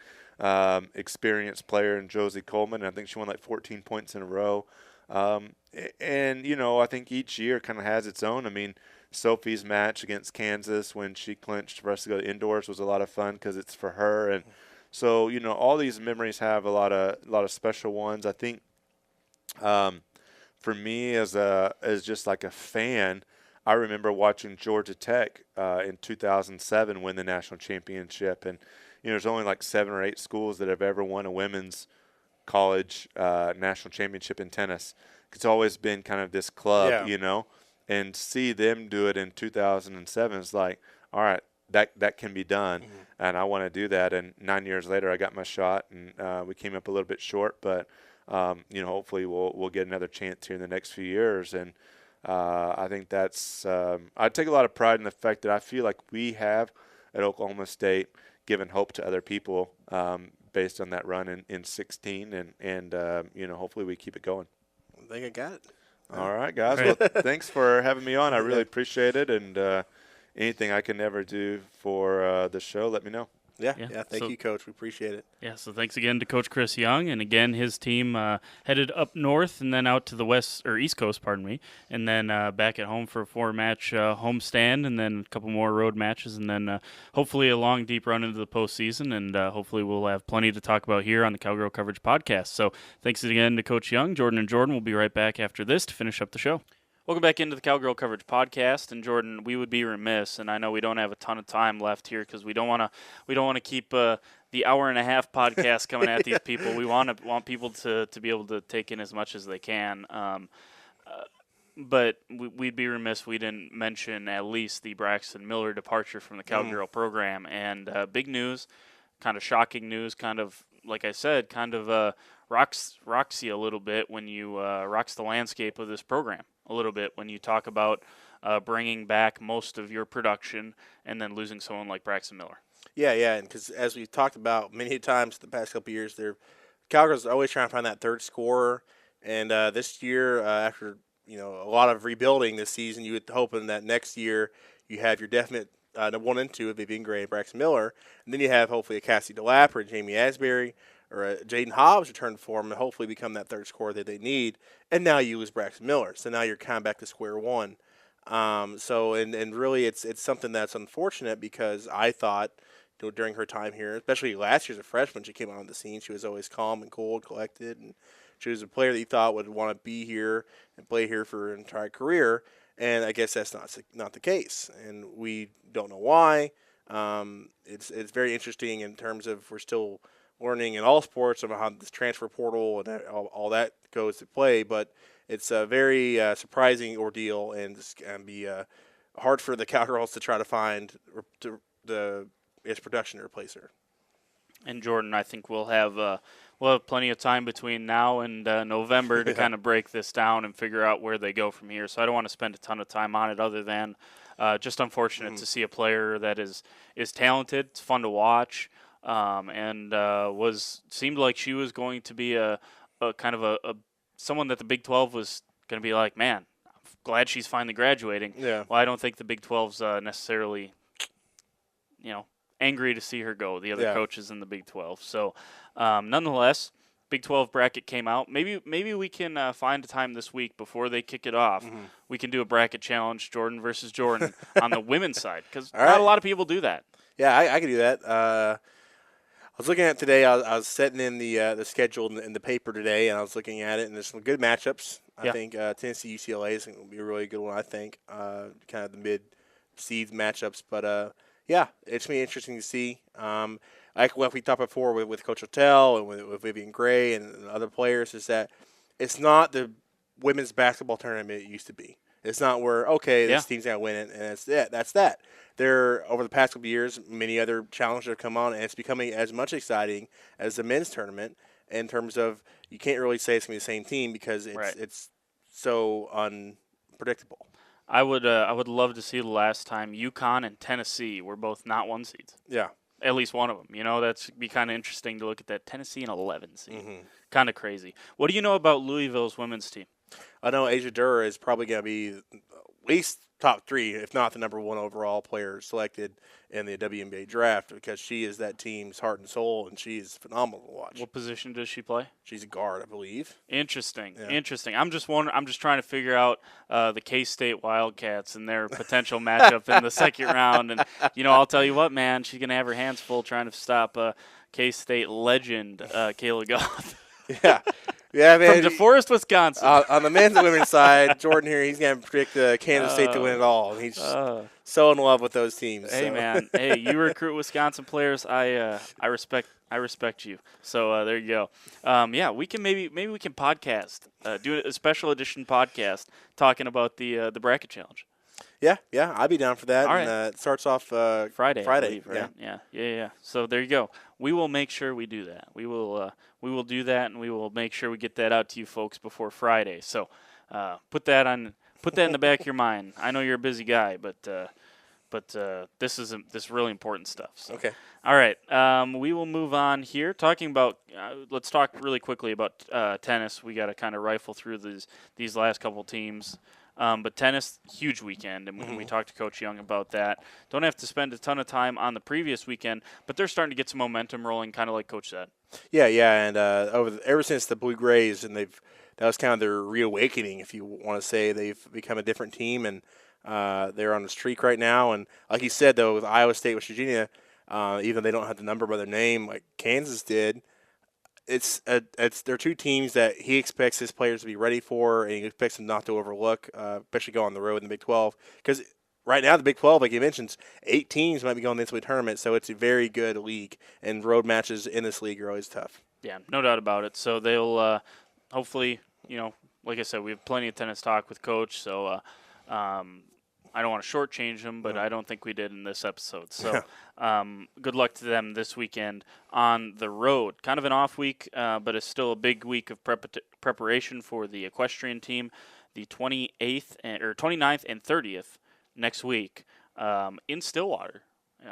experienced player in Josie Coleman. And I think she won like 14 points in a row. And, I think each year kind of has its own. I mean, Sophie's match against Kansas when she clinched for us to go to indoors was a lot of fun because it's for her. And so, all these memories have a lot of special ones. I think for me as just like a fan, I remember watching Georgia Tech in 2007 win the national championship. And, there's only like 7 or 8 schools that have ever won a women's college national championship in tennis. It's always been kind of this club, and see them do it in 2007 is like, all right, that can be done, and I want to do that. And 9 years later, I got my shot, and we came up a little bit short, but hopefully we'll get another chance here in the next few years. And I think that's I take a lot of pride in the fact that I feel like we have at Oklahoma State given hope to other people based on that run in 16, and hopefully we keep it going. I think I got it. All right, guys. Well, thanks for having me on. I really appreciate it. And anything I can ever do for the show, let me know. Yeah. Thank you, Coach. We appreciate it. Yeah, so thanks again to Coach Chris Young, and again his team headed up north and then out to the East Coast, and then back at home for a 4-match homestand, and then a couple more road matches, and then hopefully a long, deep run into the postseason, and hopefully we'll have plenty to talk about here on the Cowgirl Coverage podcast. So thanks again to Coach Young. Jordan and Jordan will be right back after this to finish up the show. Welcome back into the Cowgirl Coverage podcast, and Jordan, we would be remiss, and I know we don't have a ton of time left here because we don't want to keep the hour-and-a-half podcast coming at these people. We want people to be able to take in as much as they can. But we'd be remiss if we didn't mention at least the Braxtin Miller departure from the Cowgirl program, and big news, kind of shocking news, kind of like I said, kind of rocks you a little bit when you rocks the landscape of this program a little bit when you talk about bringing back most of your production and then losing someone like Braxtin Miller. Yeah, and because as we've talked about many times the past couple of years, Cowgirls are always trying to find that third scorer, and this year after a lot of rebuilding this season, you would hoping that next year you have your definite 1 and 2 of Vivian Gray and Braxtin Miller, and then you have hopefully a Cassie DeLapp or a Jamie Asbury or a Jaden Hobbs return to form and hopefully become that third scorer that they need. And now you lose Braxtin Miller, so now you're kind of back to square one. So really it's something that's unfortunate because I thought during her time here, especially last year as a freshman, she came on the scene. She was always calm and cool and collected, and she was a player that you thought would want to be here and play here for her entire career. And I guess that's not the case, and we don't know why. It's very interesting in terms of we're still learning in all sports about how this transfer portal and all that goes to play, but it's a very surprising ordeal, and it's going to be hard for the Cowgirls to try to find its production to replace her. And Jordan, I think we'll have plenty of time between now and November to kind of break this down and figure out where they go from here. So I don't want to spend a ton of time on it other than just unfortunate to see a player that is talented. It's fun to watch. And seemed like she was going to be a kind of a someone that the Big 12 was going to be like, man, I'm glad she's finally graduating. Yeah. Well, I don't think the Big 12's necessarily, angry to see her go. The other coaches in the Big 12. So, nonetheless, Big 12 bracket came out. Maybe we can find a time this week before they kick it off. Mm-hmm. We can do a bracket challenge, Jordan versus Jordan, on the women's side because not a lot of people do that. Yeah, I can do that. I was looking at today. I was setting in the schedule in the paper today, and I was looking at it, and there's some good matchups. I think Tennessee UCLA is going to be a really good one. I think kind of the mid seeds matchups, but it's going to be interesting to see. Like what we talked before with Coach Hotel and with Vivian Gray and other players, is that it's not the women's basketball tournament it used to be. It's not where this team's going to win it, and that's that. There, over the past couple of years, many other challenges have come on, and it's becoming as much exciting as the men's tournament in terms of you can't really say it's going to be the same team because it's so unpredictable. I would love to see the last time UConn and Tennessee were both not 1 seeds. Yeah. At least one of them. That's be kind of interesting to look at that. Tennessee and 11 seed. Mm-hmm. Kind of crazy. What do you know about Louisville's women's team? I know Asia Dura is probably going to be at least top 3, if not the number 1 overall player selected in the WNBA draft because she is that team's heart and soul, and she is phenomenal to watch. What position does she play? She's a guard, I believe. Interesting. I'm just trying to figure out the K-State Wildcats and their potential matchup in the second round. And I'll tell you what, man, she's gonna have her hands full trying to stop K-State legend Kayla Goth. Yeah, man. From DeForest, Wisconsin. On the men's and women's side, Jordan here, he's going to predict Kansas State to win it all. And he's so in love with those teams. Hey, man. Hey, you recruit Wisconsin players. I respect you. So there you go. We can maybe we can podcast, do a special edition podcast talking about the bracket challenge. Yeah, I'd be down for that. All right. And it starts off Friday, I believe, right? Yeah. So there you go. We will make sure we do that. We will do that, and we will make sure we get that out to you folks before Friday. So put that in the back of your mind. I know you're a busy guy, but this is really important stuff. So. Okay. All right. We will move on here. Talking about, let's talk really quickly about tennis. We got to kind of rifle through these last couple teams. But tennis, huge weekend, and we talked to Coach Young about that. Don't have to spend a ton of time on the previous weekend, but they're starting to get some momentum rolling, kind of like Coach said. Yeah, and ever since the Blue Grays, and that was kind of their reawakening, if you want to say. They've become a different team, and they're on a streak right now. And like you said, though, with Iowa State, West Virginia, even though they don't have the number by their name like Kansas did, they're two teams that he expects his players to be ready for, and he expects them not to overlook, especially go on the road in the Big 12. Because right now, the Big 12, like you mentioned, 8 teams might be going this way tournament, so it's a very good league, and road matches in this league are always tough. Yeah, no doubt about it. So they'll hopefully, like I said, we have plenty of tennis talk with Coach, so I don't want to shortchange them, but I don't think we did in this episode. So good luck to them this weekend on the road. Kind of an off week, but it's still a big week of preparation for the equestrian team, the 29th and 30th next week in Stillwater,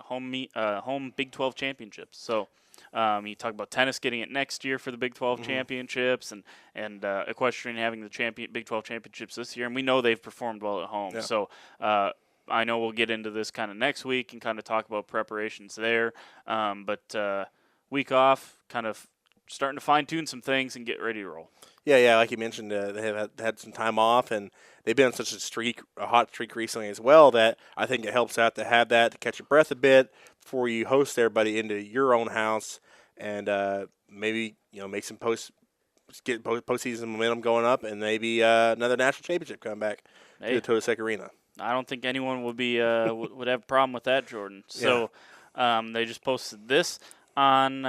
home Big 12 championships. So you talk about tennis getting it next year for the Big 12 championships, and equestrian having the Big 12 championships this year, and we know they've performed well at home. Yeah. So I know we'll get into this kind of next week and kind of talk about preparations there. But week off, kind of starting to fine-tune some things and get ready to roll. Yeah, like you mentioned, they have had some time off, and they've been on such a hot streak recently as well, that I think it helps out to have that, to catch your breath a bit before you host everybody into your own house, and maybe make some get postseason momentum going up, and maybe another national championship come back to the Totasek Arena. I don't think anyone would be would have a problem with that, Jordan. So they just posted this on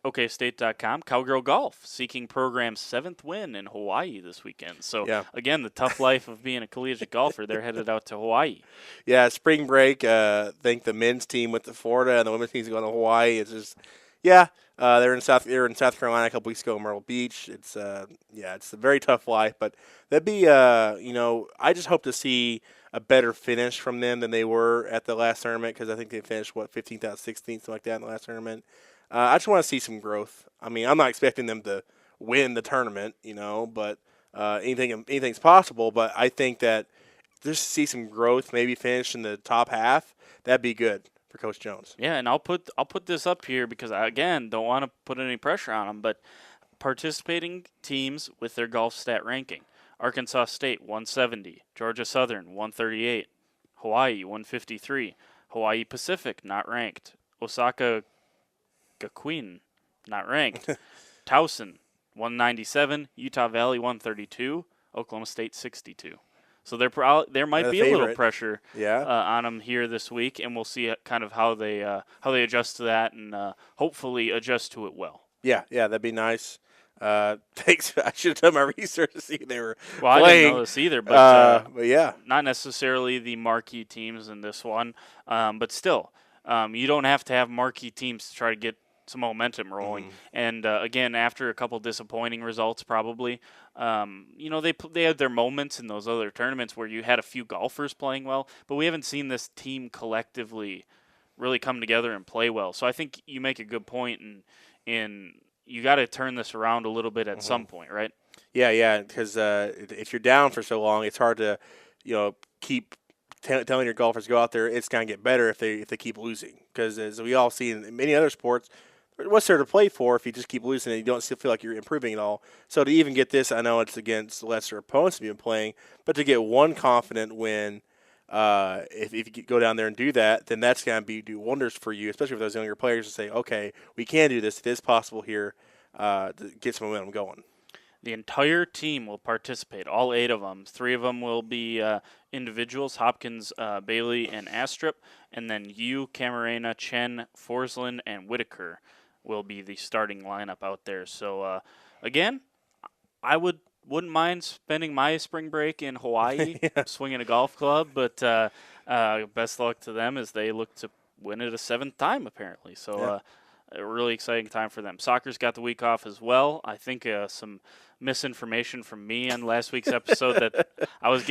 OKState.com. Cowgirl Golf seeking program's 7th win in Hawaii this weekend. So, again, the tough life of being a collegiate golfer. They're headed out to Hawaii. Yeah, spring break. I think the men's team went to Florida and the women's team's going to Hawaii. It's just, they're in South Carolina a couple weeks ago in Myrtle Beach. It's it's a very tough life. But that'd be, I just hope to see a better finish from them than they were at the last tournament, because I think they finished, 15th out of 16th, something like that in the last tournament. I just want to see some growth. I mean, I'm not expecting them to win the tournament, but anything's possible. But I think that just see some growth, maybe finish in the top half, that'd be good for Coach Jones. Yeah, and I'll put this up here because I, again, don't want to put any pressure on them, but participating teams with their golf stat ranking: Arkansas State 170, Georgia Southern 138, Hawaii 153, Hawaii Pacific not ranked, Osaka Gakuin not ranked, Towson 197, Utah Valley 132, Oklahoma State 62. So there might be a little pressure on them here this week, and we'll see kind of how they adjust to that, and hopefully adjust to it well. Yeah, that'd be nice. Thanks. I should have done my research to see if they were playing. I didn't know this either, but yeah, not necessarily the marquee teams in this one, but still, you don't have to have marquee teams to try to get some momentum rolling. And again, after a couple disappointing results, probably, they had their moments in those other tournaments where you had a few golfers playing well, but we haven't seen this team collectively really come together and play well. So I think you make a good point, in you got to turn this around a little bit at some point, right? Yeah, because if you're down for so long, it's hard to, keep telling your golfers go out there. It's going to get better if they keep losing, because as we all see in many other sports, what's there to play for if you just keep losing and you don't still feel like you're improving at all? So to even get this, I know it's against lesser opponents you've been playing, but to get one confident win, if you go down there and do that, then that's going to do wonders for you, especially for those younger players, to say, okay, we can do this. It is possible here to get some momentum going. The entire team will participate, all 8 of them. 3 of them will be individuals: Hopkins, Bailey, and Astrup, and then you, Camarena, Chen, Forsland, and Whitaker will be the starting lineup out there. So, again, I wouldn't mind spending my spring break in Hawaii swinging a golf club, but best luck to them as they look to win it a 7th time, apparently. So a really exciting time for them. Soccer's got the week off as well. I think some misinformation from me on last week's episode that I was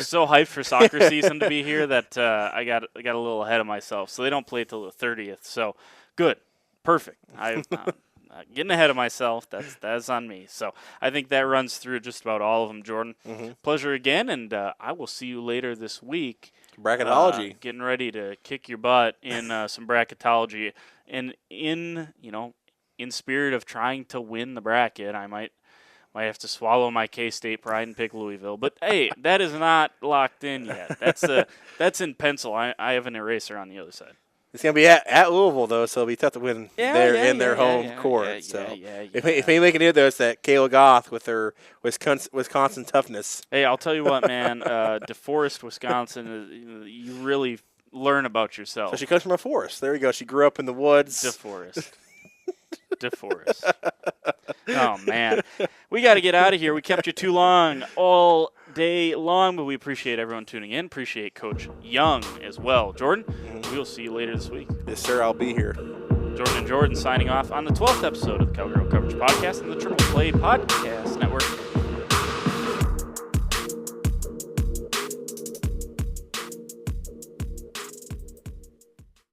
so hyped for soccer season to be here that I got a little ahead of myself. So they don't play till the 30th. So good. Perfect. getting ahead of myself. That's on me. So I think that runs through just about all of them, Jordan. Pleasure again, and I will see you later this week. Bracketology. Getting ready to kick your butt in some bracketology. And in spirit of trying to win the bracket, I might have to swallow my K-State pride and pick Louisville. But, hey, that is not locked in yet. That's in pencil. I have an eraser on the other side. It's going to be at Louisville, though, so it'll be tough to win their home court. If anybody can do it, though, it's that Kayla Goth with her Wisconsin toughness. Hey, I'll tell you what, man. DeForest, Wisconsin, you really learn about yourself. So she comes from a forest. There you go. She grew up in the woods. DeForest. Oh, man. We got to get out of here. We kept you too long all day long, but we appreciate everyone tuning in. Appreciate Coach Young as well. Jordan, we will see you later this week. Yes, sir. I'll be here. Jordan and Jordan signing off on the 12th episode of the Cowgirl Coverage Podcast and the Triple Play Podcast.